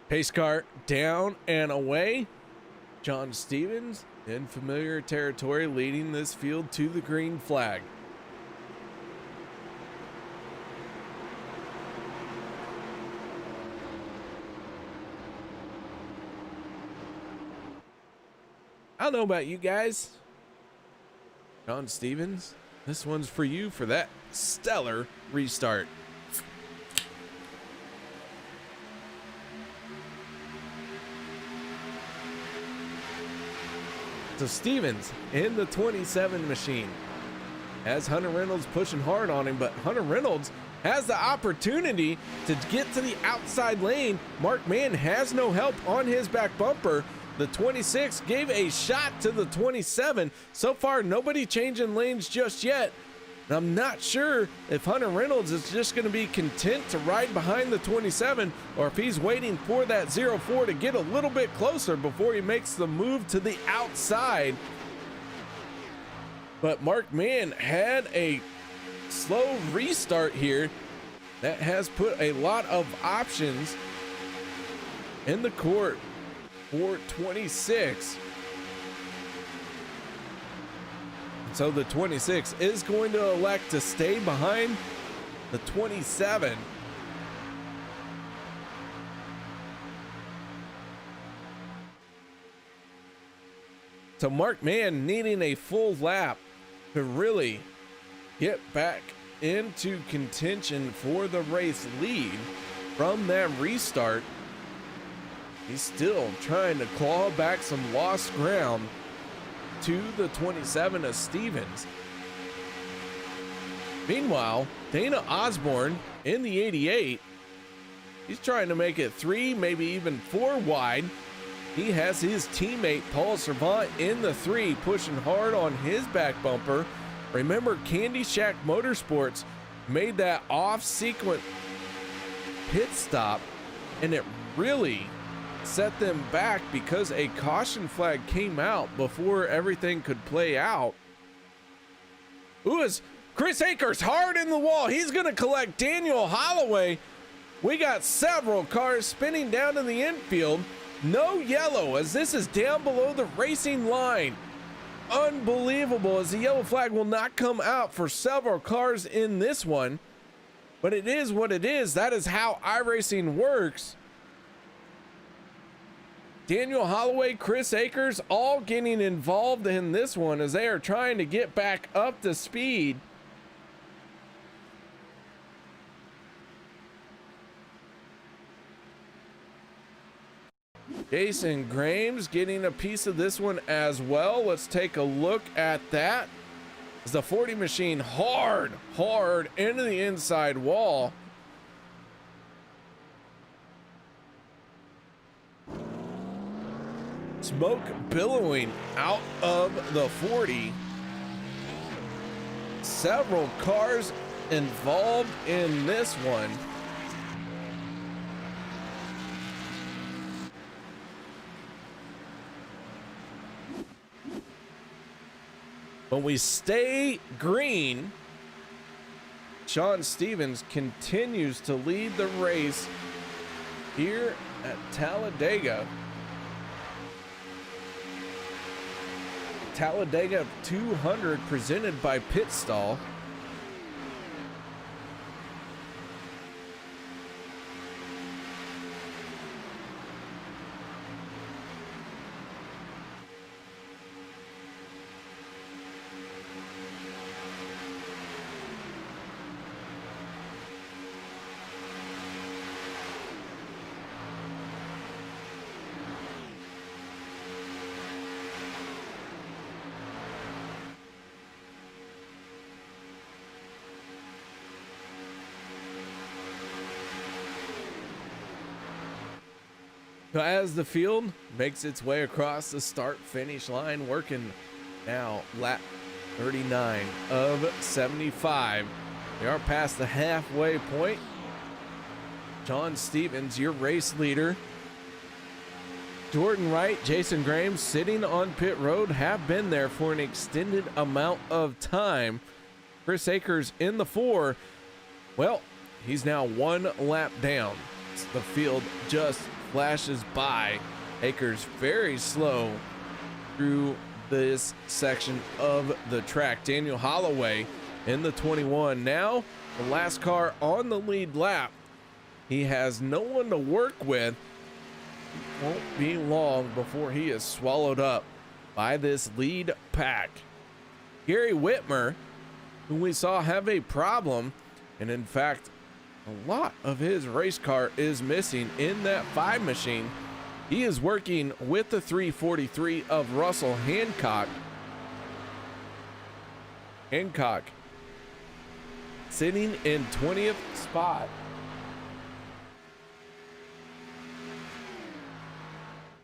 Pace car down and away. John Stevens in familiar territory, leading this field to the green flag. I don't know about you guys. John Stevens, this one's for you for that stellar restart. So Stevens in the 27 machine has Hunter Reynolds pushing hard on him, but Hunter Reynolds has the opportunity to get to the outside lane. Mark Mann has no help on his back bumper. The 26 gave a shot to the 27. So far, nobody changing lanes just yet. And I'm not sure if Hunter Reynolds is just going to be content to ride behind the 27 or if he's waiting for that 04 to get a little bit closer before he makes the move to the outside. But Mark Mann had a slow restart here that has put a lot of options in the court for 26. So the 26 is going to elect to stay behind the 27. So Mark Mann needing a full lap to really get back into contention for the race lead from that restart. He's still trying to claw back some lost ground to the 27 of Stevens. Meanwhile, Dana Osborne in the 88, he's trying to make it 3, maybe even 4 wide. He has his teammate Paul Servant in the 3, pushing hard on his back bumper. Remember, Candy Shack Motorsports made that off-sequence pit stop, and it really set them back because a caution flag came out before everything could play out. Ooh, is Chris Akers hard in the wall. He's going to collect Daniel Holloway. We got several cars spinning down in the infield. No yellow as this is down below the racing line. Unbelievable, as the yellow flag will not come out for several cars in this one. But it is what it is. That is how iRacing works. Daniel Holloway, Chris Akers, all getting involved in this one as they are trying to get back up to speed. Jason Graham's getting a piece of this one as well. Let's take a look at that. As the 40 machine hard into the inside wall. Smoke billowing out of the 40. Several cars involved in this one. When we stay green, Sean Stevens continues to lead the race here at Talladega. Talladega 200 presented by Pitstall. So as the field makes its way across the start-finish line, working now lap 39 of 75. We are past the halfway point. John Stevens, your race leader. Jordan Wright, Jason Graham sitting on pit road, have been there for an extended amount of time. Chris Akers in the 4. Well, he's now 1 lap down. The field just flashes by. Akers very slow through this section of the track. Daniel Holloway in the 21. Now the last car on the lead lap. He has no one to work with. It won't be long before he is swallowed up by this lead pack. Gary Whitmer, who we saw have a problem, and in fact a lot of his race car is missing in that 5 machine. He is working with the 343 of Russell Hancock. Hancock sitting in 20th spot.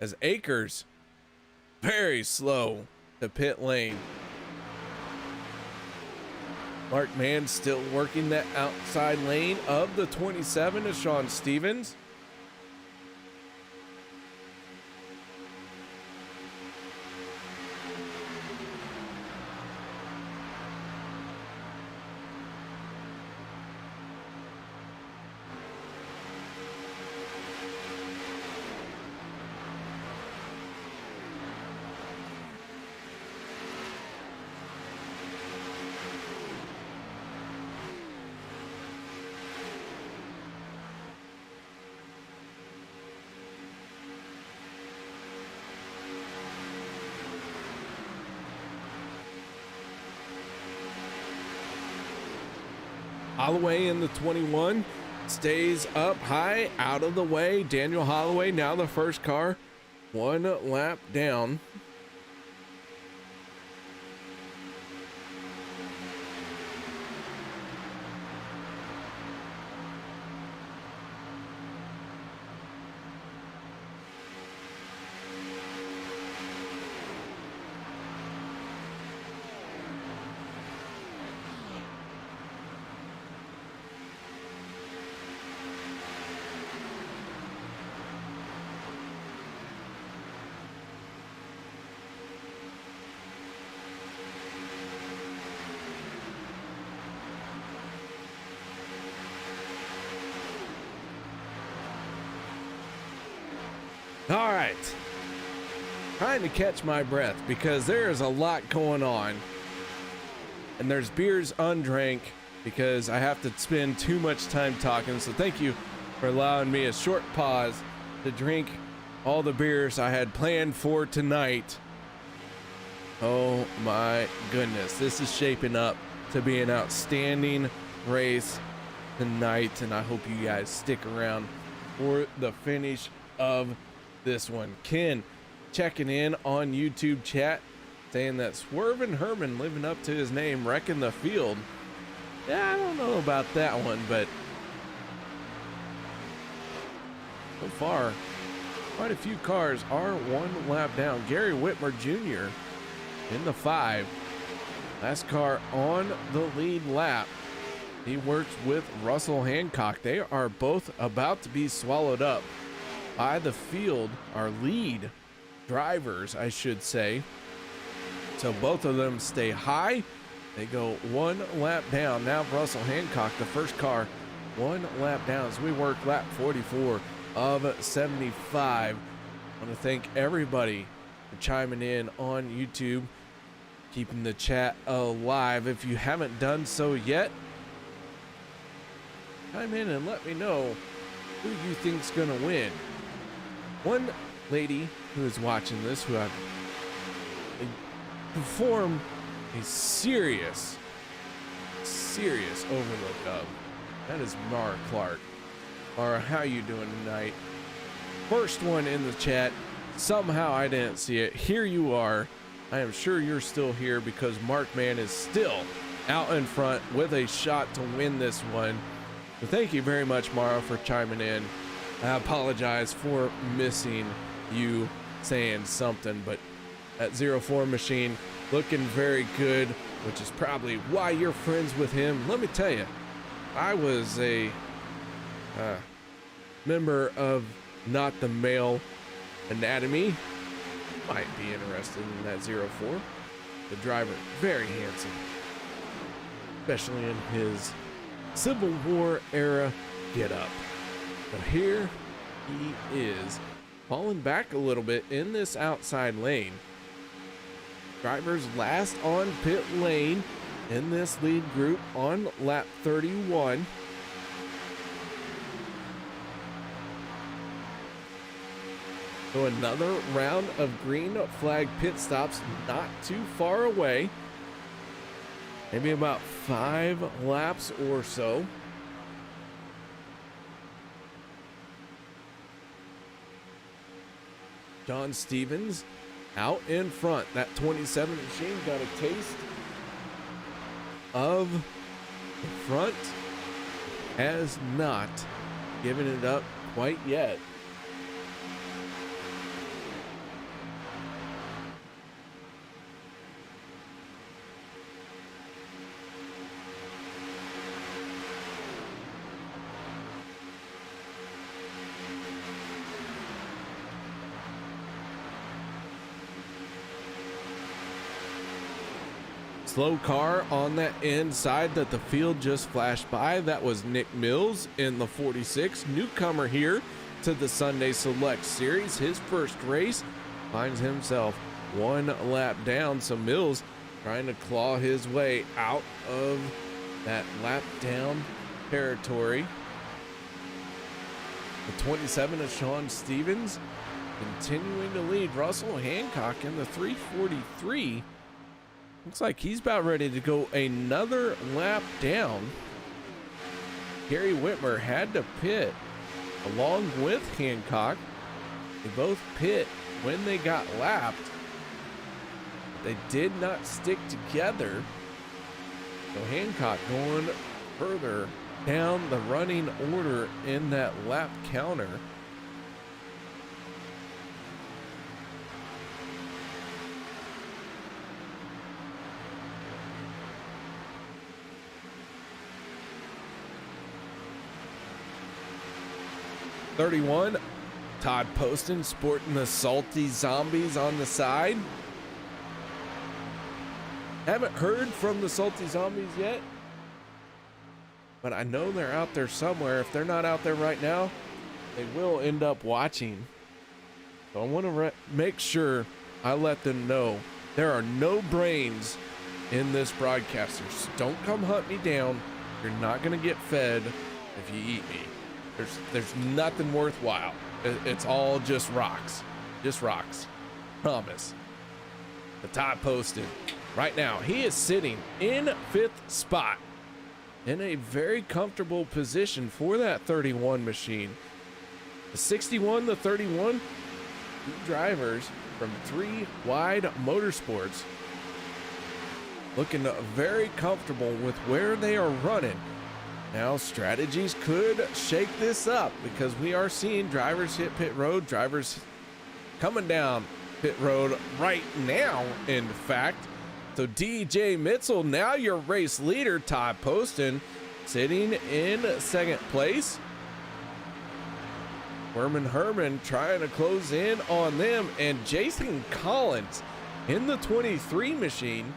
As Akers very slow to pit lane. Mark Mann still working that outside lane of the 27 is Sean Stevens. Holloway in the 21 stays up high, out of the way. Daniel Holloway now the first car, one lap down. All right, trying to catch my breath because there is a lot going on, and there's beers undrank because I have to spend too much time talking. So thank you for allowing me a short pause to drink all the beers I had planned for tonight. Oh my goodness, this is shaping up to be an outstanding race tonight, and I hope you guys stick around for the finish of this one. Ken checking in on YouTube chat saying that Swervin' Herman, living up to his name, wrecking the field. Yeah, I don't know about that one, but so far quite a few cars are one lap down. Gary Whitmer Jr. in the 5, last car on the lead lap. He works with Russell Hancock. They are both about to be swallowed up by the field, our lead drivers, I should say. So both of them stay high. They go one lap down. Now Russell Hancock, the first car, one lap down as we work lap 44 of 75. I want to thank everybody for chiming in on YouTube, keeping the chat alive. If you haven't done so yet, chime in and let me know who you think's gonna win. One lady who is watching this, who I've performed a serious overlook of, that is Mara Clark. Mara, how you doing tonight? First one in the chat. Somehow I didn't see it. Here you are. I am sure you're still here because Mark Mann is still out in front with a shot to win this one. So thank you very much, Mara, for chiming in. I apologize for missing you saying something, but that 04 machine looking very good, which is probably why you're friends with him. Let me tell you, I was a member of Not the Male Anatomy. Might be interested in that 04. The driver, very handsome, especially in his Civil War era get up. But here he is, falling back a little bit in this outside lane. Drivers last on pit lane in this lead group on lap 31. So another round of green flag pit stops not too far away. Maybe about 5 laps or so. John Stevens out in front. That 27 machine got a taste of the front. Has not given it up quite yet. Slow car on that inside that the field just flashed by. That was Nick Mills in the 46, newcomer here to the Sunday Select Series. His first race finds himself one lap down. So Mills trying to claw his way out of that lap down territory. The 27 of Sean Stevens continuing to lead. Russell Hancock in the 343. Looks like he's about ready to go another lap down. Gary Whitmer had to pit along with Hancock. They both pit when they got lapped. They did not stick together. So Hancock going further down the running order in that lap counter. '31, Todd Poston sporting the Salty Zombies on the side. Haven't heard from the Salty Zombies yet, but I know they're out there somewhere. If they're not out there right now, they will end up watching. So I want to make sure I let them know there are no brains in this broadcaster. So don't come hunt me down. You're not going to get fed if you eat me. There's nothing worthwhile. It's all just rocks. Just rocks. Promise. The Todd Poston. Right now, he is sitting in 5th spot in a very comfortable position for that 31 machine. The 61, the 31, two drivers from 3 Wide Motorsports looking very comfortable with where they are running. Now, strategies could shake this up because we are seeing drivers hit pit road, drivers coming down pit road right now, in fact. So DJ Mitzel, now your race leader. Todd Poston sitting in 2nd place. Herman trying to close in on them, and Jason Collins in the 23 machine.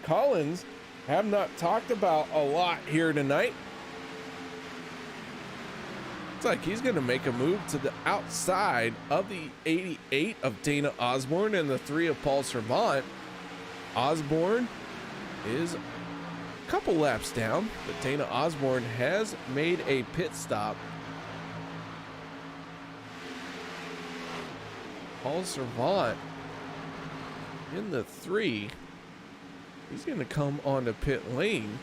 Collins have not talked about a lot here tonight. Looks like he's going to make a move to the outside of the 88 of Dana Osborne and the 3 of Paul Servant. Osborne is a couple laps down, but Dana Osborne has made a pit stop. Paul Servant in the 3. He's going to come onto pit lane.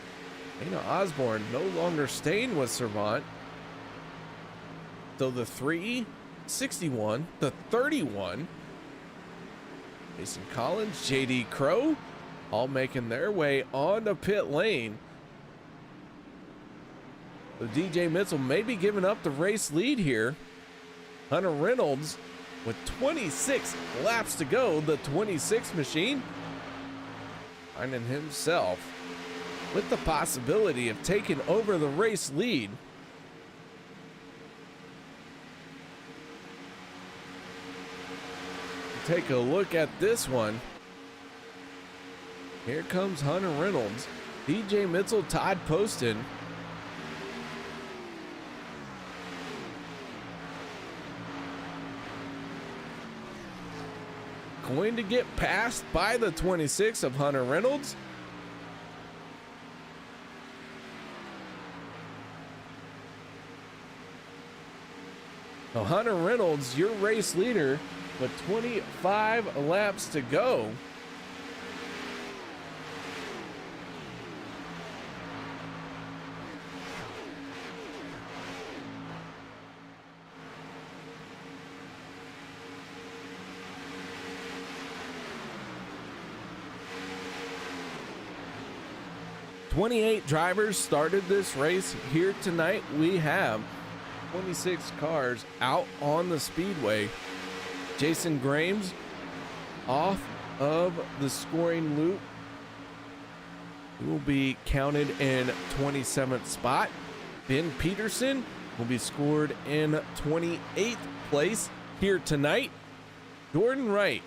Dana Osborne no longer staying with Servant. So the 3, 61, the 31, Jason Collins, JD Crow, all making their way onto pit lane. So DJ Mitzel may be giving up the race lead here. Hunter Reynolds with 26 laps to go, the 26 machine, finding himself with the possibility of taking over the race lead. Take a look at this one. Here comes Hunter Reynolds, DJ Mitzel, Todd Poston. Going to get passed by the 26 of Hunter Reynolds. Now Hunter Reynolds, your race leader, with 25 laps to go. "28 drivers started this race here tonight. We have 26 cars out on the speedway. Jason Grames off of the scoring loop. He will be counted in 27th spot. Ben Peterson will be scored in 28th place here tonight. Jordan Wright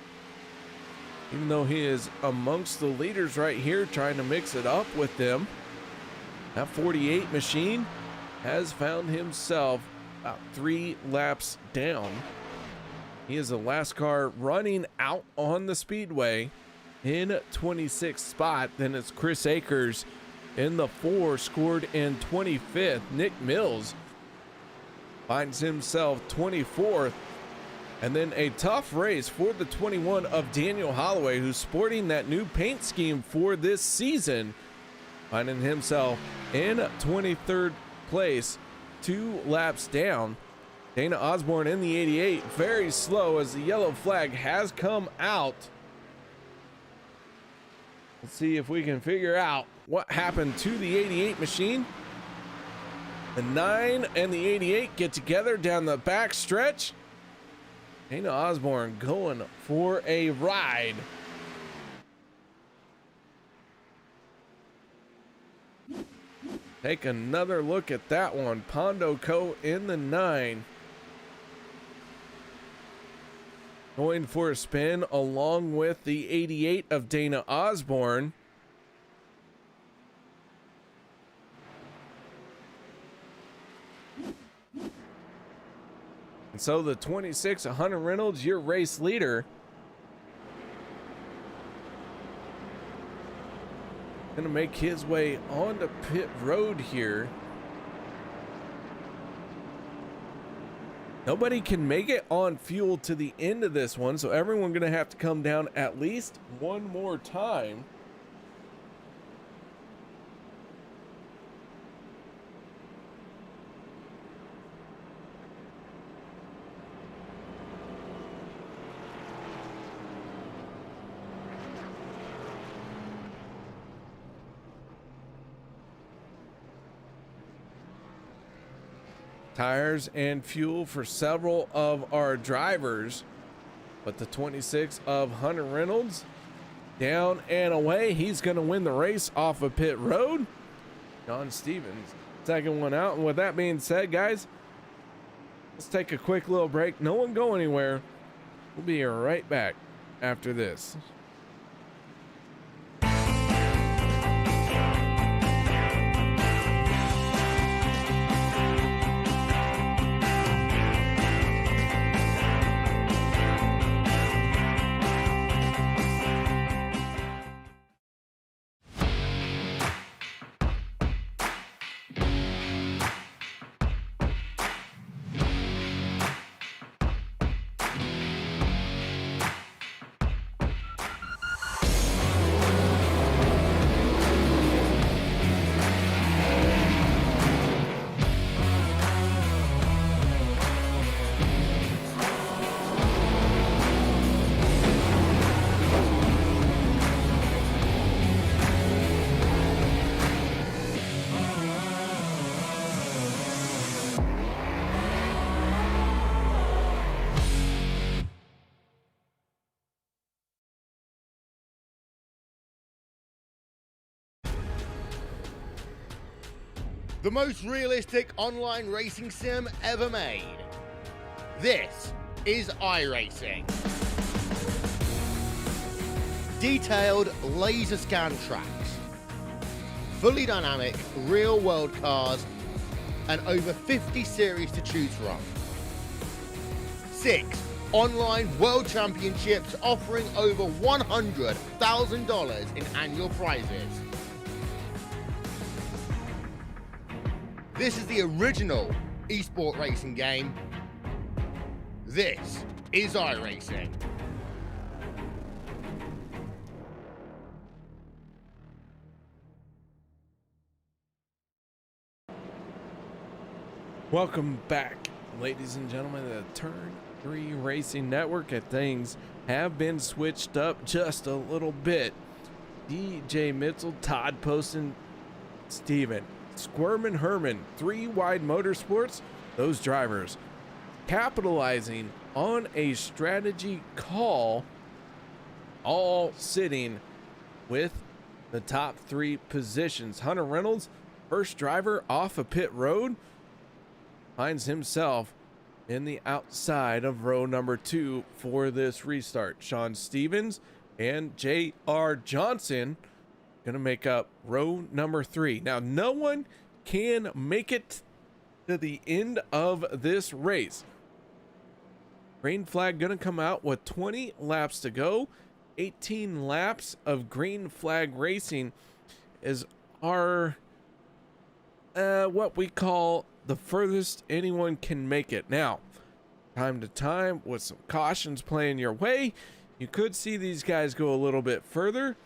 even though he is amongst the leaders right here, trying to mix it up with them. That 48 machine has found himself about 3 laps down. He is the last car running out on the speedway in 26th spot. Then it's Chris Akers in the 4, scored in 25th. Nick Mills finds himself 24th. And then a tough race for the 21 of Daniel Holloway, who's sporting that new paint scheme for this season, finding himself in 23rd place, 2 laps down. Dana Osborne in the 88, very slow as the yellow flag has come out. Let's see if we can figure out what happened to the 88 machine. The 9 and the 88 get together down the back stretch. Dana Osborne going for a ride. Take another look at that one. Pondo Co in the 9. Going for a spin along with the 88 of Dana Osborne. And so the 26 of Hunter Reynolds, your race leader, gonna make his way onto pit road here. Nobody can make it on fuel to the end of this one, so everyone gonna have to come down at least one more time. Tires and fuel for several of our drivers, but the 26 of Hunter Reynolds down and away. He's going to win the race off of pit road. John Stevens, second one out. And with that being said, guys, let's take a quick little break. No one go anywhere. We'll be right back after this. The most realistic online racing sim ever made. This is iRacing. Detailed laser scan tracks, fully dynamic real world cars, and over 50 series to choose from. 6 online world championships offering over $100,000 in annual prizes. This is the original esport racing game. This is iRacing. Welcome back, ladies and gentlemen, to the Turn 3 Racing Network. And things have been switched up just a little bit. DJ Mitchell, Todd Poston, Steven, Squirmin' Herman, 3 Wide Motorsports, those drivers capitalizing on a strategy call, all sitting with the top 3 positions. Hunter Reynolds, first driver off of pit road, finds himself in the outside of row number 2 for this restart. Sean Stevens and J.R. Johnson going to make up row number 3. Now, no one can make it to the end of this race. Green flag going to come out with 20 laps to go. 18 laps of green flag racing is our what we call the furthest anyone can make it. Now, time to time, with some cautions playing your way, you could see these guys go a little bit further.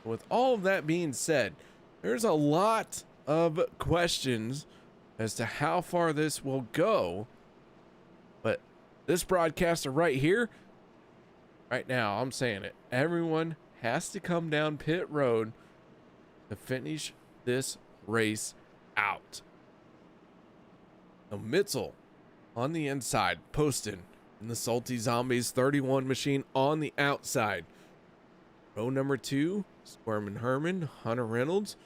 With all of that being said, there's a lot of questions as to how far this will go. But this broadcaster right here, right now, I'm saying it, everyone has to come down pit road to finish this race out. Now, Mitchell on the inside, Poston in the Salty Zombies 31 machine on the outside. Row number 2, Squirmin' Herman, Hunter Reynolds.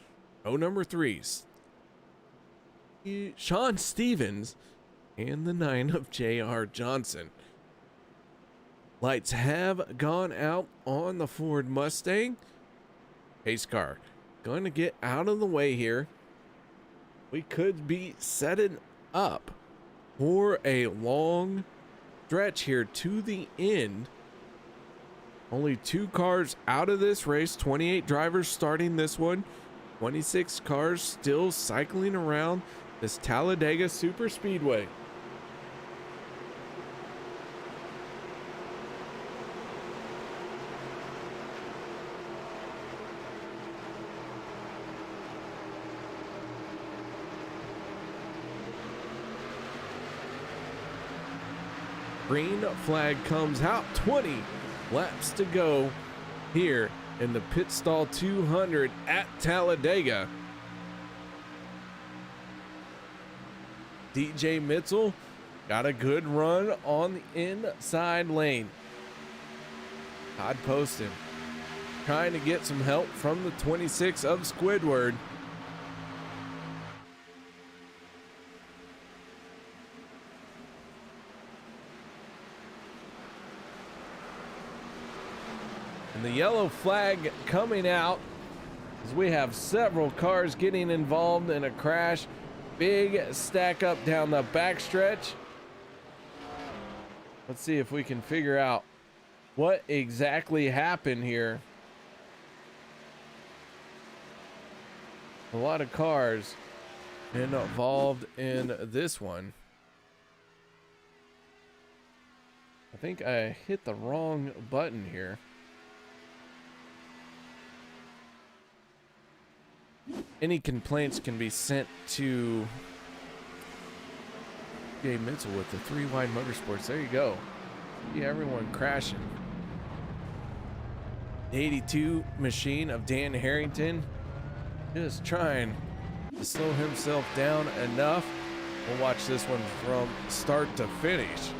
Row number 3, Sean Stevens, and the 9 of J.R. Johnson. Lights have gone out on the Ford Mustang. Pace car going to get out of the way here. We could be setting up for a long stretch here to the end. Only 2 cars out of this race, 28 drivers starting this one, 26 cars still cycling around this Talladega Superspeedway. Green flag comes out, 20 laps to go here in the Pitstall 200 at Talladega. DJ Mitchell got a good run on the inside lane. Todd Poston trying to get some help from the 26 of Squidward. And the yellow flag coming out as we have several cars getting involved in a crash. Big stack up down the backstretch. Let's see if we can figure out what exactly happened here. A lot of cars involved in this one. I think I hit the wrong button here. Any complaints can be sent to Jay Mitchell with the 3 Wide Motorsports. There you go. See everyone crashing. 82 machine of Dan Harrington just trying to slow himself down enough. We'll watch this one from start to finish.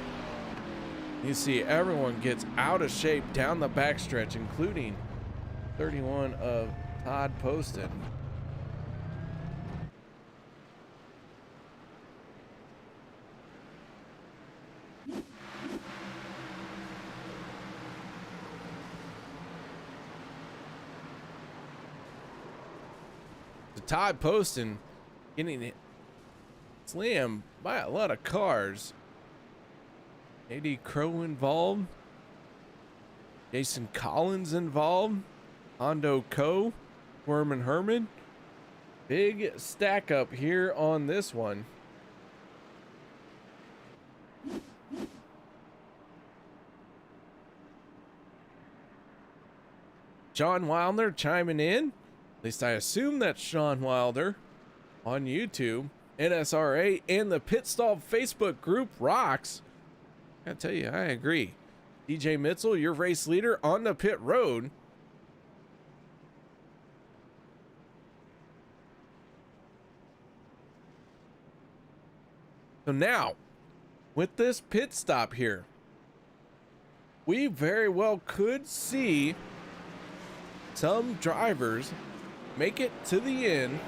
You see everyone gets out of shape down the backstretch, including 31 of Todd Poston. Todd Poston getting it slammed by a lot of cars. AD Crow involved. Jason Collins involved. Hondo Co. Werman Herman. Big stack up here on this one. John Wilder chiming in. At least I assume that's Sean Wilder on YouTube. NSRA and the Pitstall Facebook group rocks. I gotta tell you, I agree. DJ Mitchell, your race leader on the pit road. So now, with this pit stop here, we very well could see some drivers make it to the end.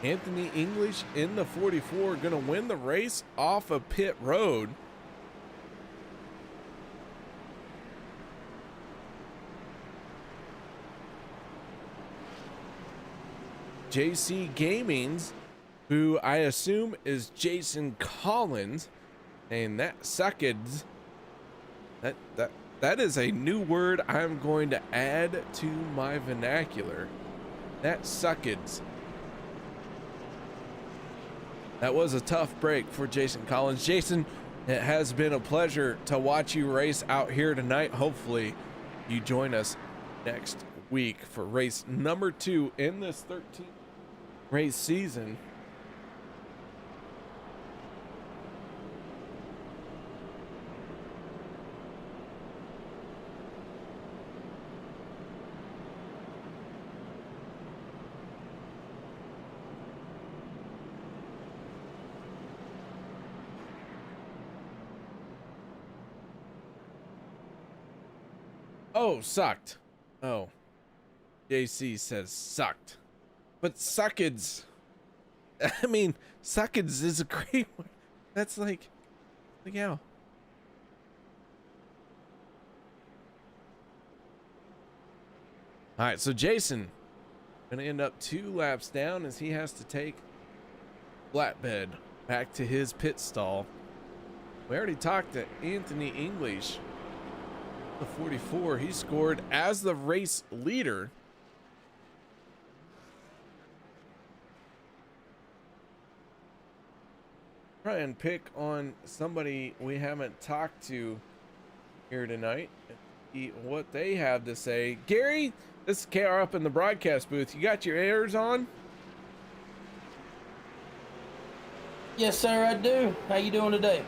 Anthony English in the 44, going to win the race off of pit road. JC Gaming's, who I assume is Jason Collins, and that suckeds. That is a new word I'm going to add to my vernacular. That suckeds. That was a tough break for Jason Collins. Jason, it has been a pleasure to watch you race out here tonight. Hopefully you join us next week for race number 2 in this 13th race season. Oh, sucked. Oh, JC says sucked, but suckeds. I mean, suckeds is a great one. That's like how. All right, so Jason gonna end up 2 laps down as he has to take flatbed back to his pit stall. We already talked to Anthony English. The 44, he scored as the race leader. Try and pick on somebody we haven't talked to here tonight and see what they have to say. Gary, this is KR up in the broadcast booth. You got your airs on? Yes, sir, I do. How you doing today?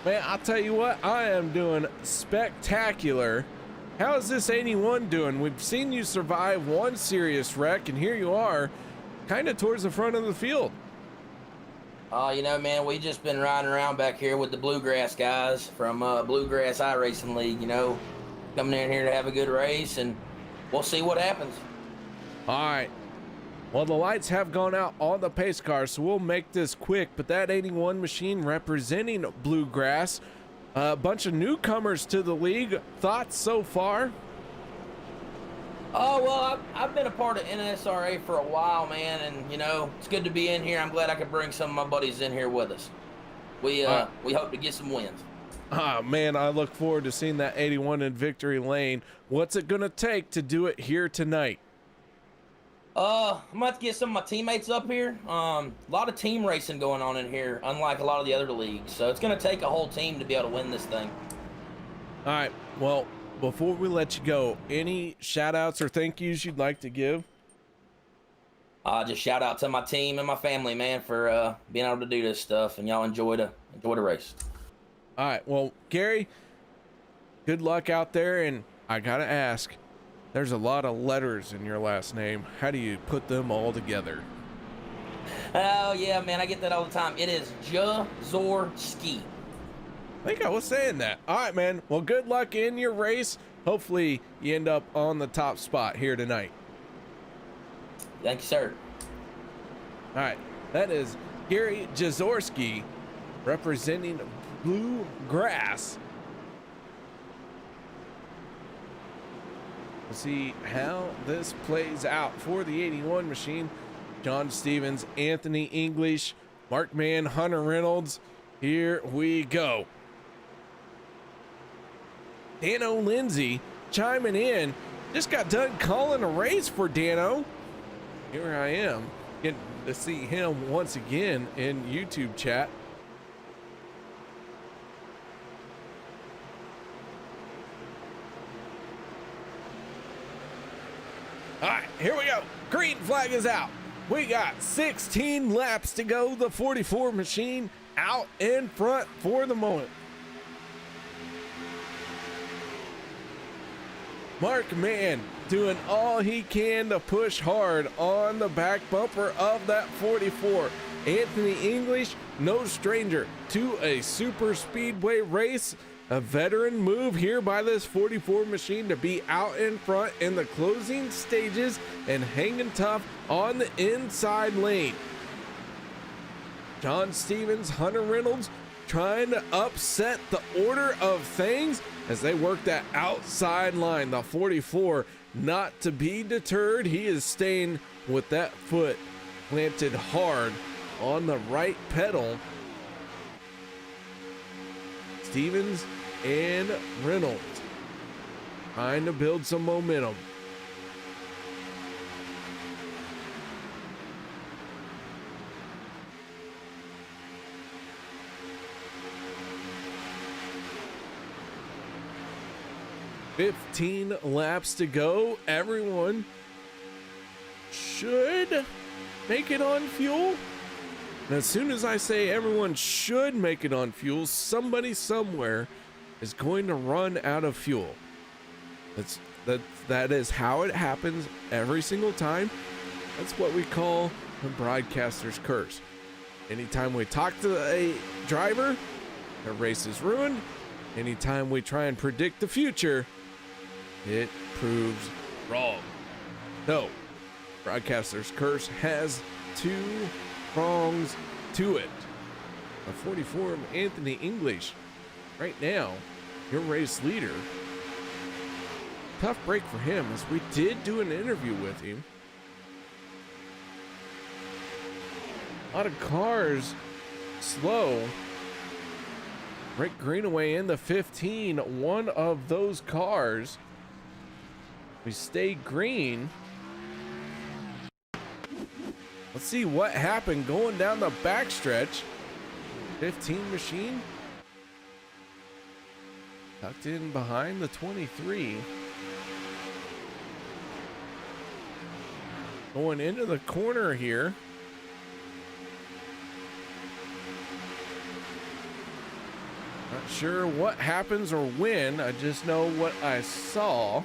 Man, I'll tell you what, I am doing spectacular. How is this 81 doing? We've seen you survive one serious wreck, and here you are, kind of towards the front of the field. You know, man, we just been riding around back here with the Bluegrass guys from Bluegrass iRacing League, you know, coming in here to have a good race, and we'll see what happens. All right. Well, the lights have gone out on the pace car, so we'll make this quick. But that 81 machine representing Bluegrass, a bunch of newcomers to the league. Thoughts so far? Oh, well, I've been a part of NSRA for a while, man, and, you know, it's good to be in here. I'm glad I could bring some of my buddies in here with us. We hope to get some wins. Ah, man, I look forward to seeing that 81 in victory lane. What's it going to take to do it here tonight? I'm gonna have to get some of my teammates up here. A lot of team racing going on in here, unlike a lot of the other leagues. So it's gonna take a whole team to be able to win this thing. All right. Well, before we let you go, any shout outs or thank yous you'd like to give? Just shout out to my team and my family, man, for being able to do this stuff, and y'all enjoy the race. All right. Well, Gary, good luck out there, and I gotta ask. There's a lot of letters in your last name. How do you put them all together? Oh, yeah, man, I get that all the time. It is Jazorski. I think I was saying that. All right, man. Well, good luck in your race. Hopefully you end up on the top spot here tonight. Thank you, sir. All right. That is Gary Jazorski representing Bluegrass. We'll see how this plays out for the 81 machine. John Stevens, Anthony English, Mark Mann, Hunter Reynolds. Here we go. Dano Lindsay chiming in. Just got done calling a race for Dano. Here I am getting to see him once again in YouTube chat. All right, here we go. Green flag is out. We got 16 laps to go. The 44 machine out in front for the moment. Mark Mann doing all he can to push hard on the back bumper of that 44. Anthony English, no stranger to a super speedway race. A veteran move here by this 44 machine to be out in front in the closing stages and hanging tough on the inside lane. John Stevens, Hunter Reynolds trying to upset the order of things as they work that outside line. The 44 not to be deterred. He is staying with that foot planted hard on the right pedal. Stevens and Reynolds trying to build some momentum. $15 laps to go. Everyone should make it on fuel. And as soon as I say everyone should make it on fuel, somebody somewhere is going to run out of fuel. That is how it happens every single time. That's what we call the broadcaster's curse. Anytime we talk to a driver, the race is ruined. Anytime we try and predict the future, it proves wrong. No, broadcaster's curse has two prongs to it. A 44 of Anthony English right now, your race leader. Tough break for him, as we did do an interview with him. A lot of cars slow. Rick Greenaway in the 15, one of those cars. We stay green. Let's see what happened going down the backstretch. 15 machine tucked in behind the 23. Going into the corner here. Not sure what happens or when. I just know what I saw.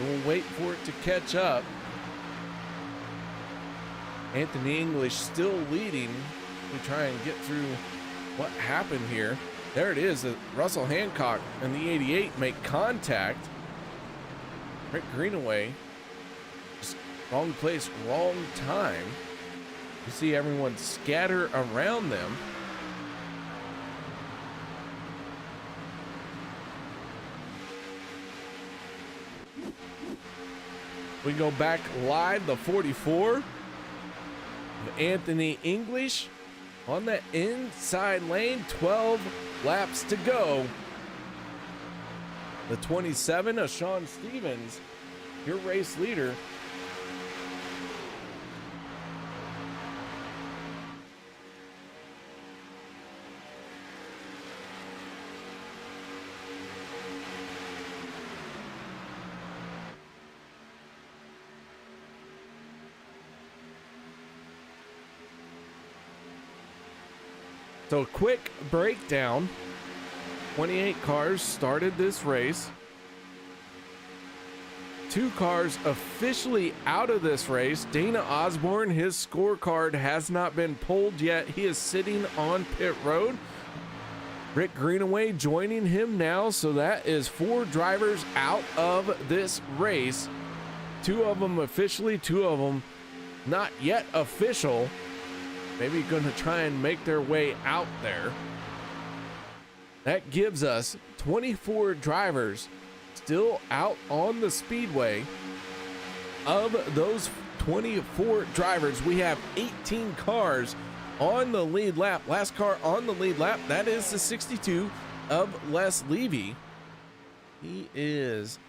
We'll wait for it to catch up. Anthony English still leading. We try and get through what happened here. There it is. Russell Hancock and the 88 make contact. Rick Greenaway, just wrong place, wrong time. You see everyone scatter around them. We go back live, the 44. Anthony English on the inside lane, 12 laps to go. The 27 of Sean Stevens, your race leader. So a quick breakdown. 28 cars started this race. 2 cars officially out of this race. Dana Osborne, his scorecard has not been pulled yet. He is sitting on pit road. Rick Greenaway joining him now. So that is 4 drivers out of this race. 2 of them officially, 2 of them not yet official. Maybe going to try and make their way out there. That gives us 24 drivers still out on the speedway. Of those 24 drivers, we have 18 cars on the lead lap. Last car on the lead lap, that is the 62 of Les Levy. He is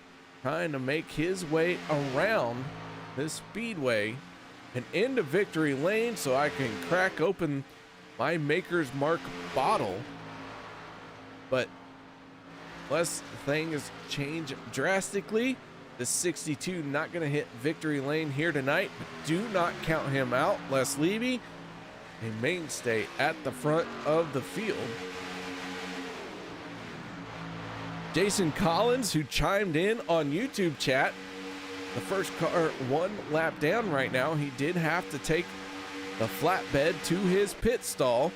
trying to make his way around this speedway and into victory lane so I can crack open my Maker's Mark bottle. But unless things change drastically, the 62 not going to hit victory lane here tonight. But do not count him out. Les Levy, a mainstay at the front of the field. Jason Collins, who chimed in on YouTube chat, the first car 1 lap down right now. He did have to take the flatbed to his pit stall.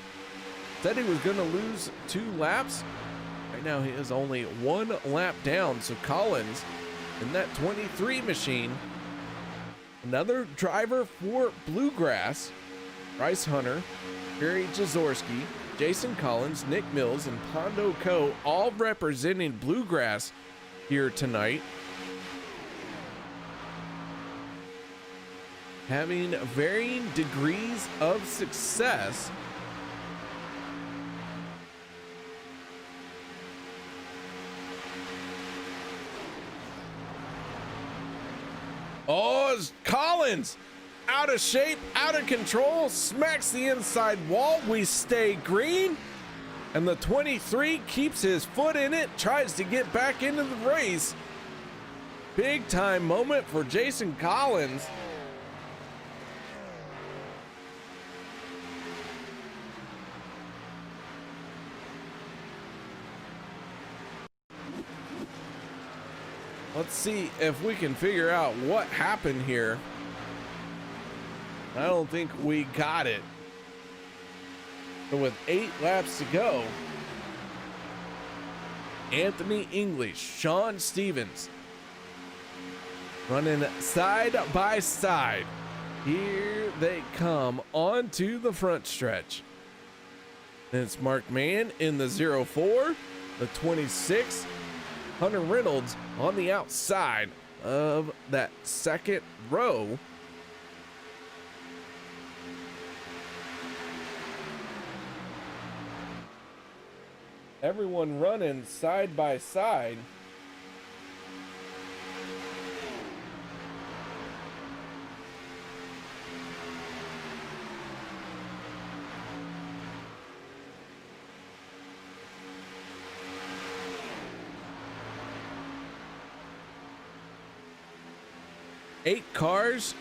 Said he was going to lose 2 laps. Right now he is only 1 lap down. So Collins in that 23 machine Another driver for Bluegrass, Bryce Hunter, Barry Jaworski, Jason Collins, Nick Mills, and Pondo Co. all representing Bluegrass here tonight. Having varying degrees of success. Oh, Collins out of shape, out of control, smacks the inside wall. We stay green, and the 23 keeps his foot in it, tries to get back into the race. Big time moment for Jason Collins. Let's see if we can figure out what happened here. I don't think we got it. But with 8 laps to go, Anthony English, Sean Stevens running side by side. Here they come onto the front stretch. And it's Mark Mann in the 04, the 26, Hunter Reynolds on the outside of that second row. Everyone running side by side. Eight cars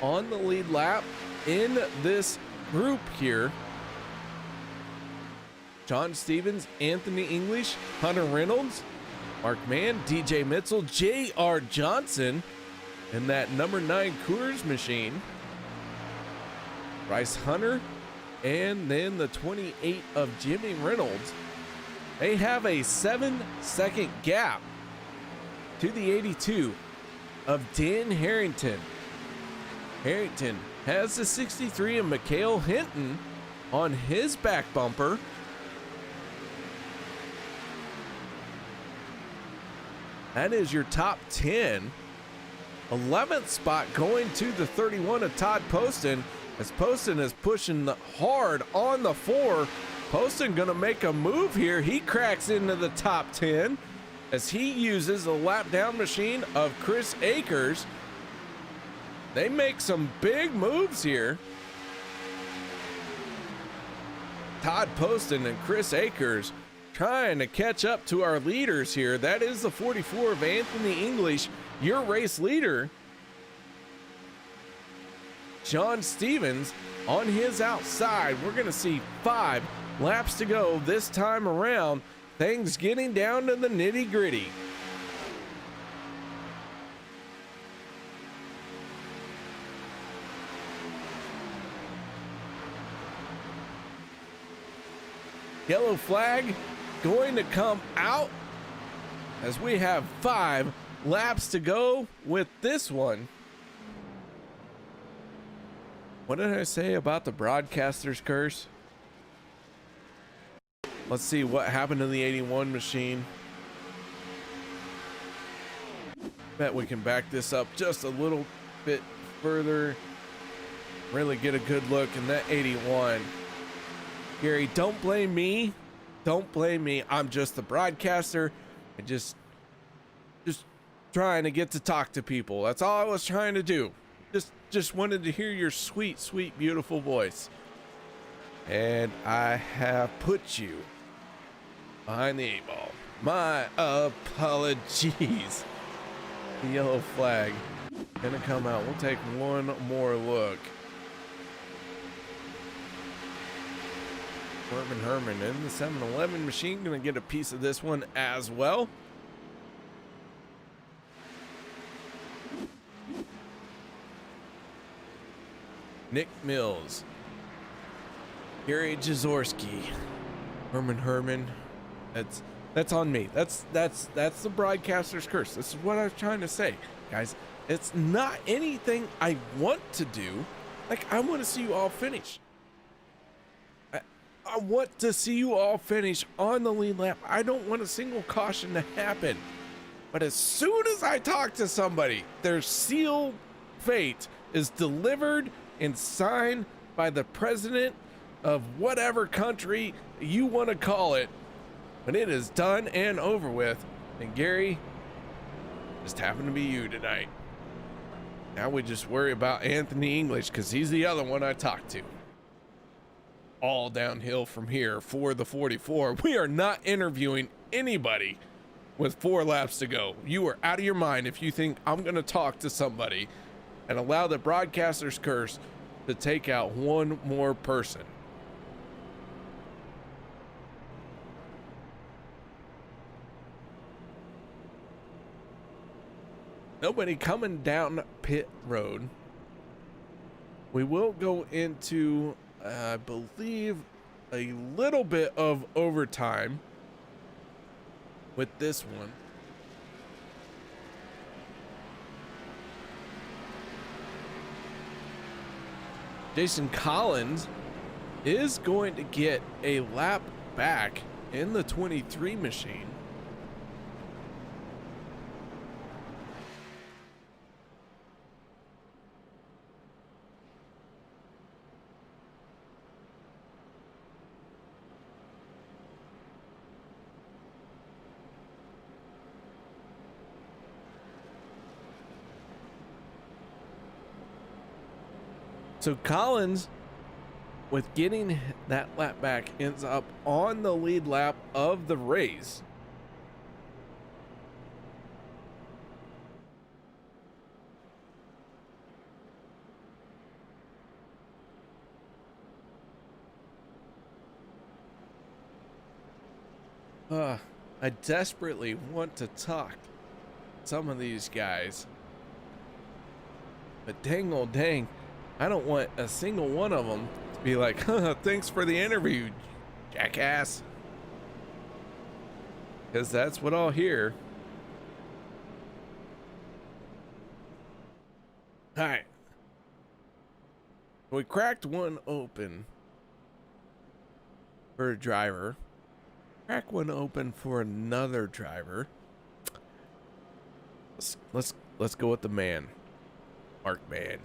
on the lead lap in this group here. John Stevens, Anthony English, Hunter Reynolds, Mark Mann, DJ Mitchell, J.R. Johnson, and that number 9 Coors machine. Bryce Hunter, and then the 28 of Jimmy Reynolds. They have a 7-second gap to the 82 of Dan Harrington. Harrington has the 63 of Mikhail Hinton on his back bumper. That is your top 10. 11th spot going to the 31 of Todd Poston, as Poston is pushing hard on the 4. Poston gonna make a move here. He cracks into the top 10 as he uses the lap down machine of Chris Akers. They make some big moves here. Todd Poston and Chris Akers trying to catch up to our leaders here. That is the 44 of Anthony English, your race leader. John Stevens on his outside. We're going to see 5 laps to go this time around. Things getting down to the nitty gritty. Yellow flag going to come out as we have 5 laps to go with this one. What did I say about the broadcaster's curse? Let's see what happened to the 81 machine. Bet we can back this up just a little bit further. Really get a good look in that 81. Gary, don't blame me. Don't blame me. I'm just the broadcaster. I just trying to get to talk to people. That's all I was trying to do. Just wanted to hear your sweet, sweet, beautiful voice. And I have put you behind the 8 ball. My apologies. The yellow flag gonna come out. We'll take one more look. Herman in the 7-Eleven machine gonna get a piece of this one as well. Nick Mills, Gary Jaworski, Herman. That's on me. That's the broadcaster's curse. This is what I was trying to say, guys. It's not anything I want to do. Like, I want to see you all finish. I want to see you all finish on the lead lap. I don't want a single caution to happen. But as soon as I talk to somebody, their sealed fate is delivered and signed by the president of whatever country you want to call it. When it is done and over with, and Gary, just happened to be you tonight. Now we just worry about Anthony English because he's the other one I talked to. All downhill from here for the 44. We are not interviewing anybody with 4 laps to go. You are out of your mind if you think I'm going to talk to somebody and allow the broadcaster's curse to take out one more person. Nobody coming down pit road. We will go into, I believe, a little bit of overtime with this one. Jason Collins is going to get a lap back in the 23 machine. So Collins, with getting that lap back, ends up on the lead lap of the race. I desperately want to talk to some of these guys, but dang old dang, I don't want a single one of them to be like, thanks for the interview, jackass. Because that's what I'll hear. All right. We cracked one open for a driver. Crack one open for another driver. Let's go with the man. Mark Man.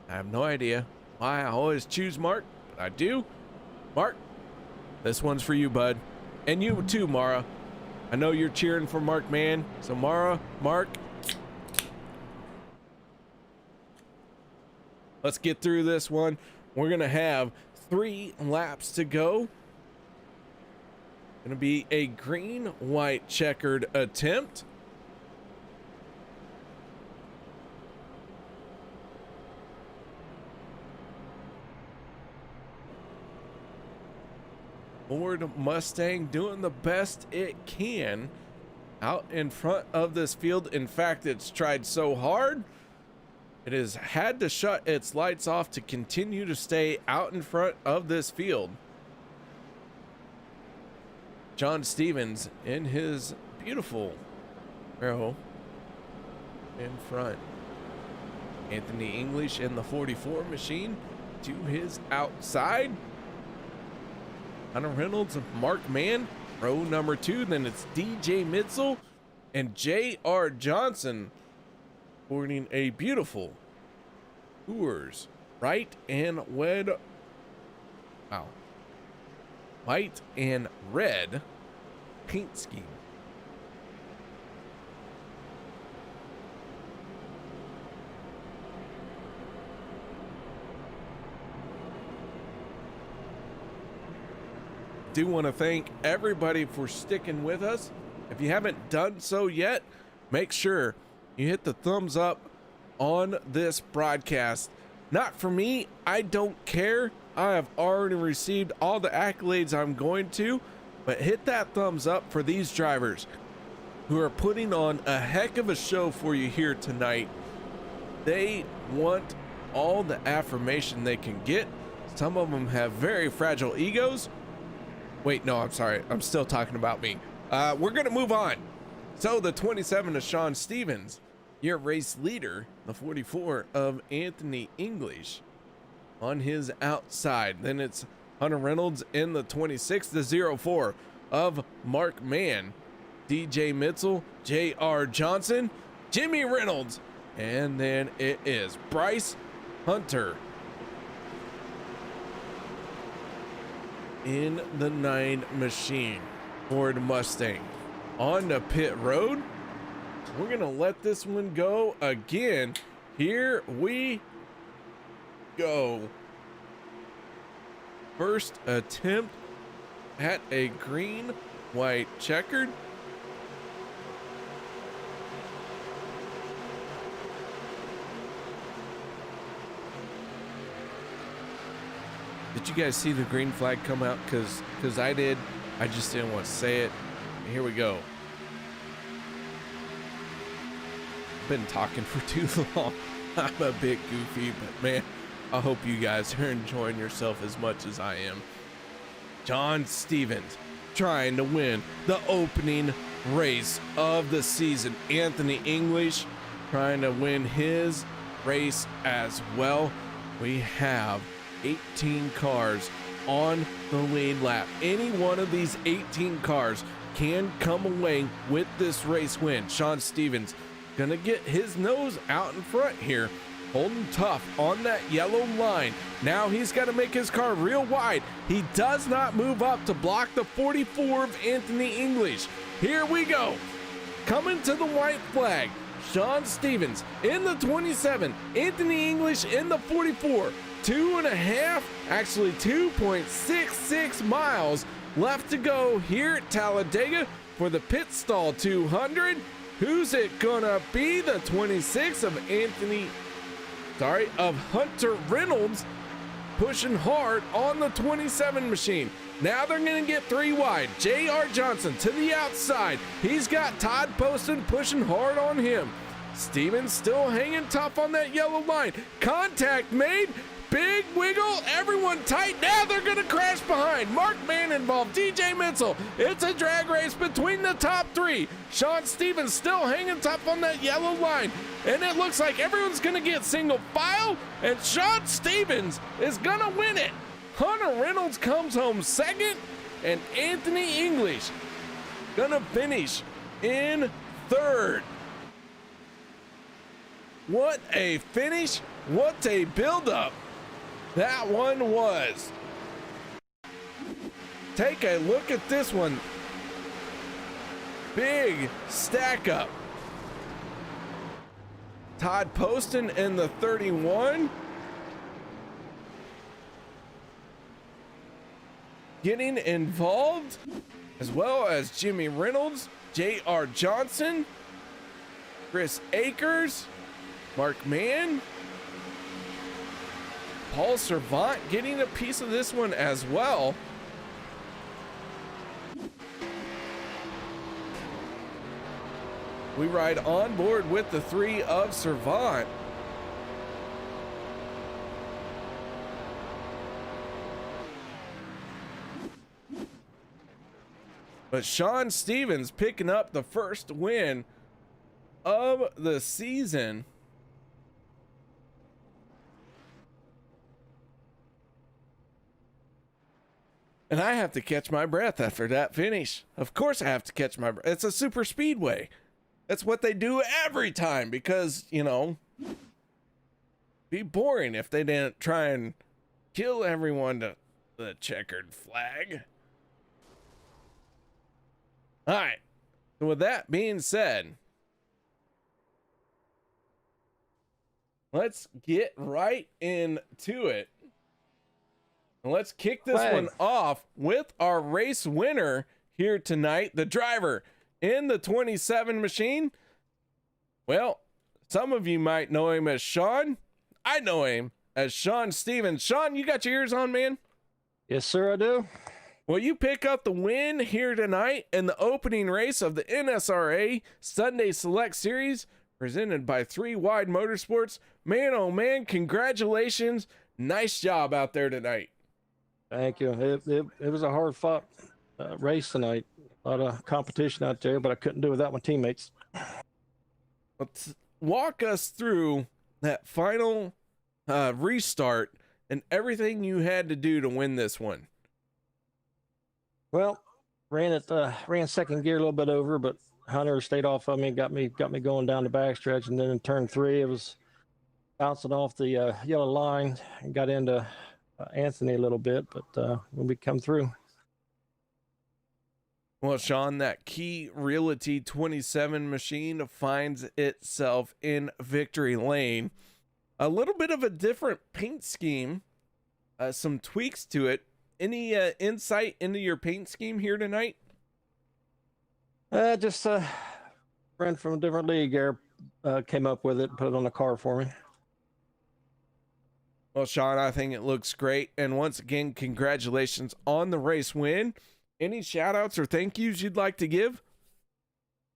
I have no idea why I always choose Mark, but I do. Mark, this one's for you, bud. And you too, Mara. I know you're cheering for Mark Man. So Mara, Mark, let's get through this one. We're going to have 3 laps to go. Going to be a green, white, checkered attempt. Ford Mustang doing the best it can out in front of this field. In fact, it's tried so hard, it has had to shut its lights off to continue to stay out in front of this field. John Stevens in his beautiful row in front. Anthony English in the 44 machine to his outside. Hunter Reynolds and Mark Mann, row number 2. Then it's DJ Mitzel and J.R. Johnson boarding a beautiful Coors right and red. Wow. White and red paint scheme. Do want to thank everybody for sticking with us. If you haven't done so yet, make sure you hit the thumbs up on this broadcast. Not for me, I don't care. I have already received all the accolades I'm going to, but hit that thumbs up for these drivers who are putting on a heck of a show for you here tonight. They want all the affirmation they can get. Some of them have very fragile egos. Wait, no, I'm sorry. I'm still talking about me. We're going to move on. So the 27 is Sean Stevens your race leader, the 44 of Anthony English, on his outside. Then it's Hunter Reynolds in the 26, the 04 of Mark Mann, DJ Mitchell, J.R. Johnson, Jimmy Reynolds, and then it is Bryce Hunter in the 9 machine. Ford Mustang on the pit road. We're gonna let this one go again. Here we go. First attempt at a green, white checkered. Did you guys see the green flag come out? Because I did. I just didn't want to say it. Here we go. Been talking for too long. I'm a bit goofy, but man, I hope you guys are enjoying yourself as much as I am. John Stevens trying to win the opening race of the season. Anthony English trying to win his race as well. We have 18 cars on the lead lap. Any one of these 18 cars can come away with this race win. Sean Stevens gonna get his nose out in front here, holding tough on that yellow line. Now he's got to make his car real wide. He does not move up to block the 44 of Anthony English. Here we go. Coming to the white flag, Sean Stevens in the 27, Anthony English in the 44. 2.5, actually 2.66 miles left to go here at Talladega for the Pitstall 200. Who's it gonna be? The 26 of Hunter Reynolds, pushing hard on the 27 machine. Now they're gonna get 3 wide. J.R. Johnson to the outside. He's got Todd Poston pushing hard on him. Stevens still hanging tough on that yellow line. Contact made. Big wiggle, everyone tight. Now they're gonna crash behind. Mark Mann involved, DJ Mitchell. It's a drag race between the top 3. Sean Stevens still hanging tough on that yellow line. And it looks like everyone's gonna get single file, and Sean Stevens is gonna win it. Hunter Reynolds comes home second, and Anthony English gonna finish in third. What a finish, what a build-up that one was. Take a look at this one. Big stack up. Todd Poston in the 31. Getting involved, as well as Jimmy Reynolds, J.R. Johnson, Chris Akers, Mark Mann, Paul Servant getting a piece of this one as well. We ride on board with the 3 of Servant. But Sean Stevens picking up the first win of the season. And I have to catch my breath after that finish. Of course I have to catch my breath. It's a super speedway. That's what they do every time because, you know, be boring if they didn't try and kill everyone to the checkered flag. All right. So with that being said, let's get right into it. And let's kick this one off with our race winner here tonight, the driver in the 27 machine. Well, some of you might know him as Sean. I know him as Sean Stevens. Sean, you got your ears on, man? Yes, sir, I do. Well, you pick up the win here tonight in the opening race of the NSRA Sunday Select Series, presented by 3 Wide Motorsports. Man, oh man, congratulations. Nice job out there tonight. Thank you. It was a hard fought race tonight. A lot of competition out there, but I couldn't do without my teammates. walk us through that final restart and everything you had to do to win this one. Well, ran second gear a little bit over, but Hunter stayed off of me, got me going down the backstretch, and then in turn 3, it was bouncing off the yellow line and got into Anthony a little bit, but when we come through. Well, Sean, that Key Realty 27 machine finds itself in victory lane. A little bit of a different paint scheme, some tweaks to it. Any insight into your paint scheme here tonight? Just friend from a different league there came up with it and put it on the car for me. Well, Sean, I think it looks great. And once again, congratulations on the race win. Any shout outs or thank yous you'd like to give?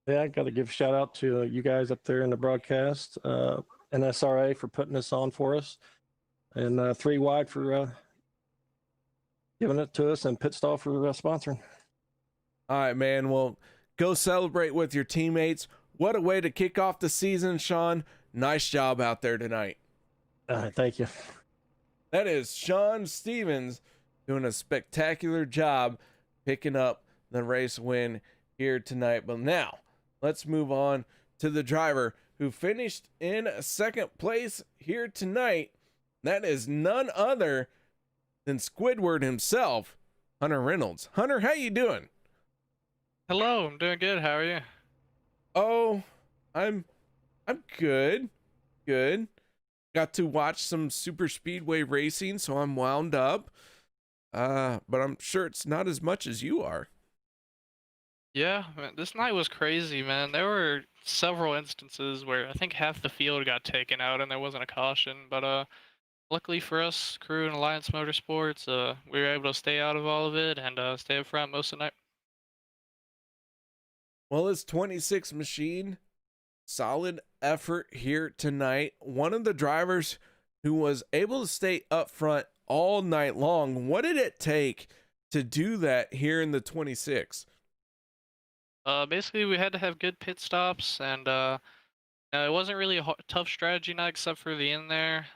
Yeah, I got to give a shout out to you guys up there in the broadcast, NSRA for putting this on for us, and 3 Wide for giving it to us, and Pitstall for sponsoring. All right, man. Well, go celebrate with your teammates. What a way to kick off the season, Sean. Nice job out there tonight. Thank you. That is Sean Stevens doing a spectacular job picking up the race win here tonight. But now let's move on to the driver who finished in second place here tonight. That is none other than Squidward himself, Hunter Reynolds. Hunter, how you doing? Hello, I'm doing good. How are you? Oh, I'm good. Good. Got to watch some Superspeedway racing, so I'm wound up. But I'm sure it's not as much as you are. Yeah, man, this night was crazy, man. There were several instances where I think half the field got taken out and there wasn't a caution. But luckily for us, crew and Alliance Motorsports, we were able to stay out of all of it and stay up front most of the night. Well, this 26 machine, solid effort here tonight. One of the drivers who was able to stay up front all night long. What did it take to do that here in the 26? Basically, we had to have good pit stops, and it wasn't really a tough strategy night except for the end there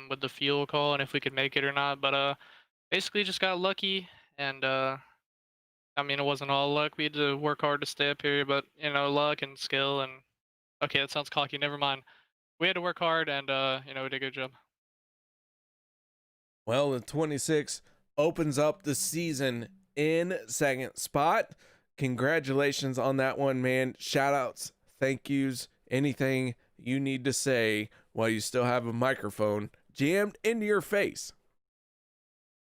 with the fuel call and if we could make it or not. But basically, just got lucky, and I mean, it wasn't all luck. We had to work hard to stay up here, but luck and skill and okay, that sounds cocky. Never mind. We had to work hard, and we did a good job. Well, the 26 opens up the season in second spot. Congratulations on that one, man. Shout outs, thank yous, anything you need to say while you still have a microphone jammed into your face.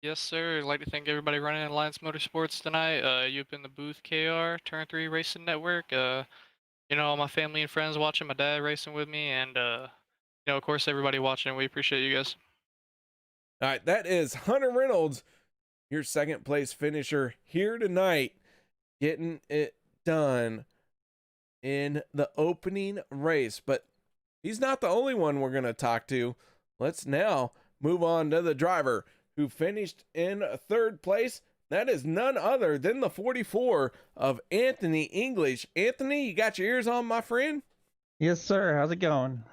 Yes, sir. I'd like to thank everybody running Alliance Motorsports tonight. You up in the booth, KR, Turn 3 Racing Network. All my family and friends watching, my dad racing with me, and of course, everybody watching. We appreciate you guys. All right, that is Hunter Reynolds, your second place finisher here tonight, getting it done in the opening race. But he's not the only one we're going to talk to. Let's now move on to the driver who finished in third place. That is none other than the 44 of Anthony English. Anthony, you got your ears on, my friend? Yes, sir. How's it going?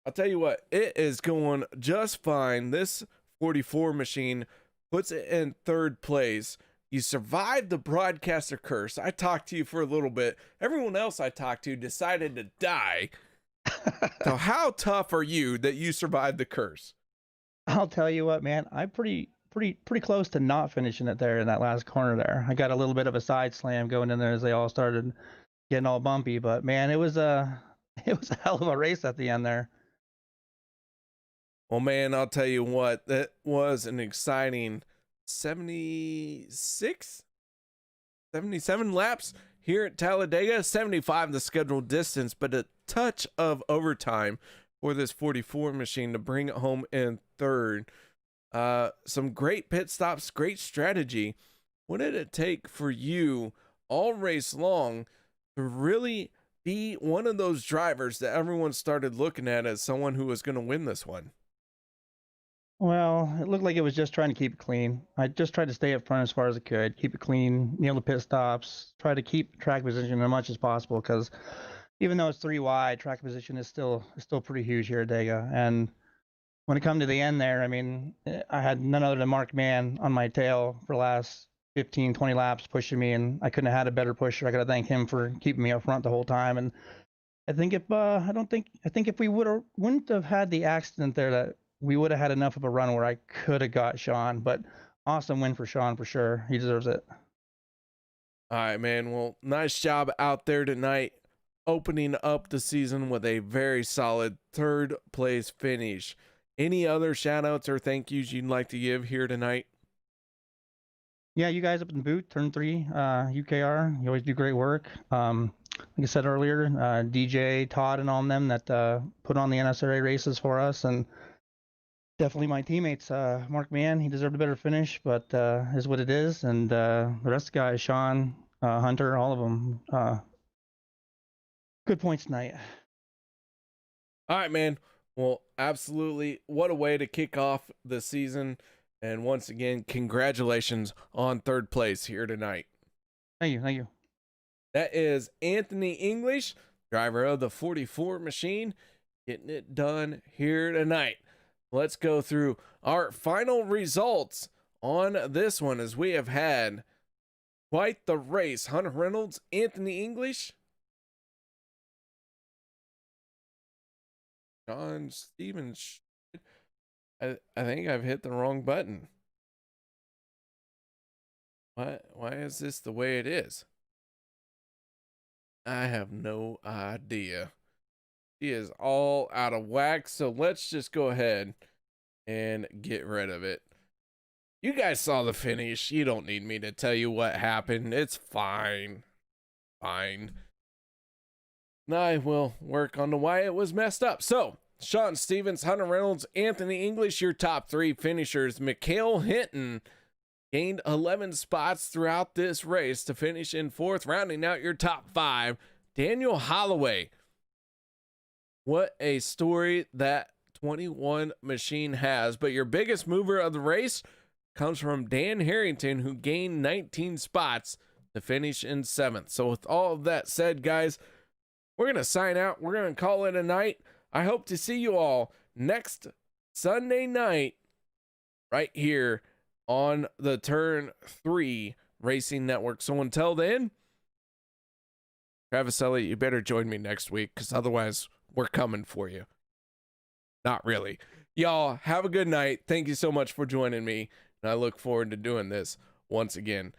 I'll tell you what, it is going just fine. This 44 machine puts it in third place. You survived the broadcaster curse. I talked to you for a little bit. Everyone else I talked to decided to die. So how tough are you that you survived the curse? I'll tell you what, man. I'm pretty close to not finishing it there in that last corner there. I got a little bit of a side slam going in there as they all started getting all bumpy, but man, it was a hell of a race at the end there. Well, man, I'll tell you what, that was an exciting 77 laps here at Talladega, 75 the scheduled distance, but a touch of overtime for this 44 machine to bring it home in third. Some great pit stops, great strategy. What did it take for you all race long to really be one of those drivers that everyone started looking at as someone who was going to win this one? Well, it looked like it was just trying to keep it clean. I just tried to stay up front as far as I could, keep it clean, nail the pit stops, try to keep track position as much as possible because even though it's 3 wide, track position is still pretty huge here at Dega. And when it come to the end there, I mean, I had none other than Mark Mann on my tail for the last 15, 20 laps pushing me, and I couldn't have had a better pusher. I got to thank him for keeping me up front the whole time. And I think if if we wouldn't have had the accident there, that we would have had enough of a run where I could have got Sean. But awesome win for Sean for sure. He deserves it. All right, man. Well, nice job out there tonight, opening up the season with a very solid 3rd place finish. Any other shout outs or thank yous you'd like to give here tonight? Yeah, you guys up in the boot, turn 3, UKR, you always do great work. Like I said earlier, DJ, Todd, and all of them that put on the NSRA races for us, and definitely my teammates. Mark Mann, he deserved a better finish, but is what it is. And the rest of the guys, Sean, Hunter, all of them, good points tonight. All right, man. Well, absolutely. What a way to kick off the season. And once again, congratulations on 3rd place here tonight. Thank you. Thank you. That is Anthony English, driver of the 44 machine, getting it done here tonight. Let's go through our final results on this one, as we have had quite the race. Hunter Reynolds, Anthony English, John Stevens. I think I've hit the wrong button. Why is this the way it is? I have no idea. He is all out of whack, so let's just go ahead and get rid of it. You guys saw the finish. You don't need me to tell you what happened. It's fine. Fine. I will work on the why it was messed up. So, Sean Stevens, Hunter Reynolds, Anthony English, your top 3 finishers. Mikhail Hinton gained 11 spots throughout this race to finish in 4th, rounding out your top 5. Daniel Holloway. What a story that 21 machine has. But your biggest mover of the race comes from Dan Harrington, who gained 19 spots to finish in 7th. So with all of that said, guys, we're going to sign out. We're going to call it a night. I hope to see you all next Sunday night right here on the Turn 3 Racing Network. So until then, Travis Elliott, you better join me next week, because otherwise we're coming for you. Not really. Y'all, have a good night. Thank you so much for joining me, and I look forward to doing this once again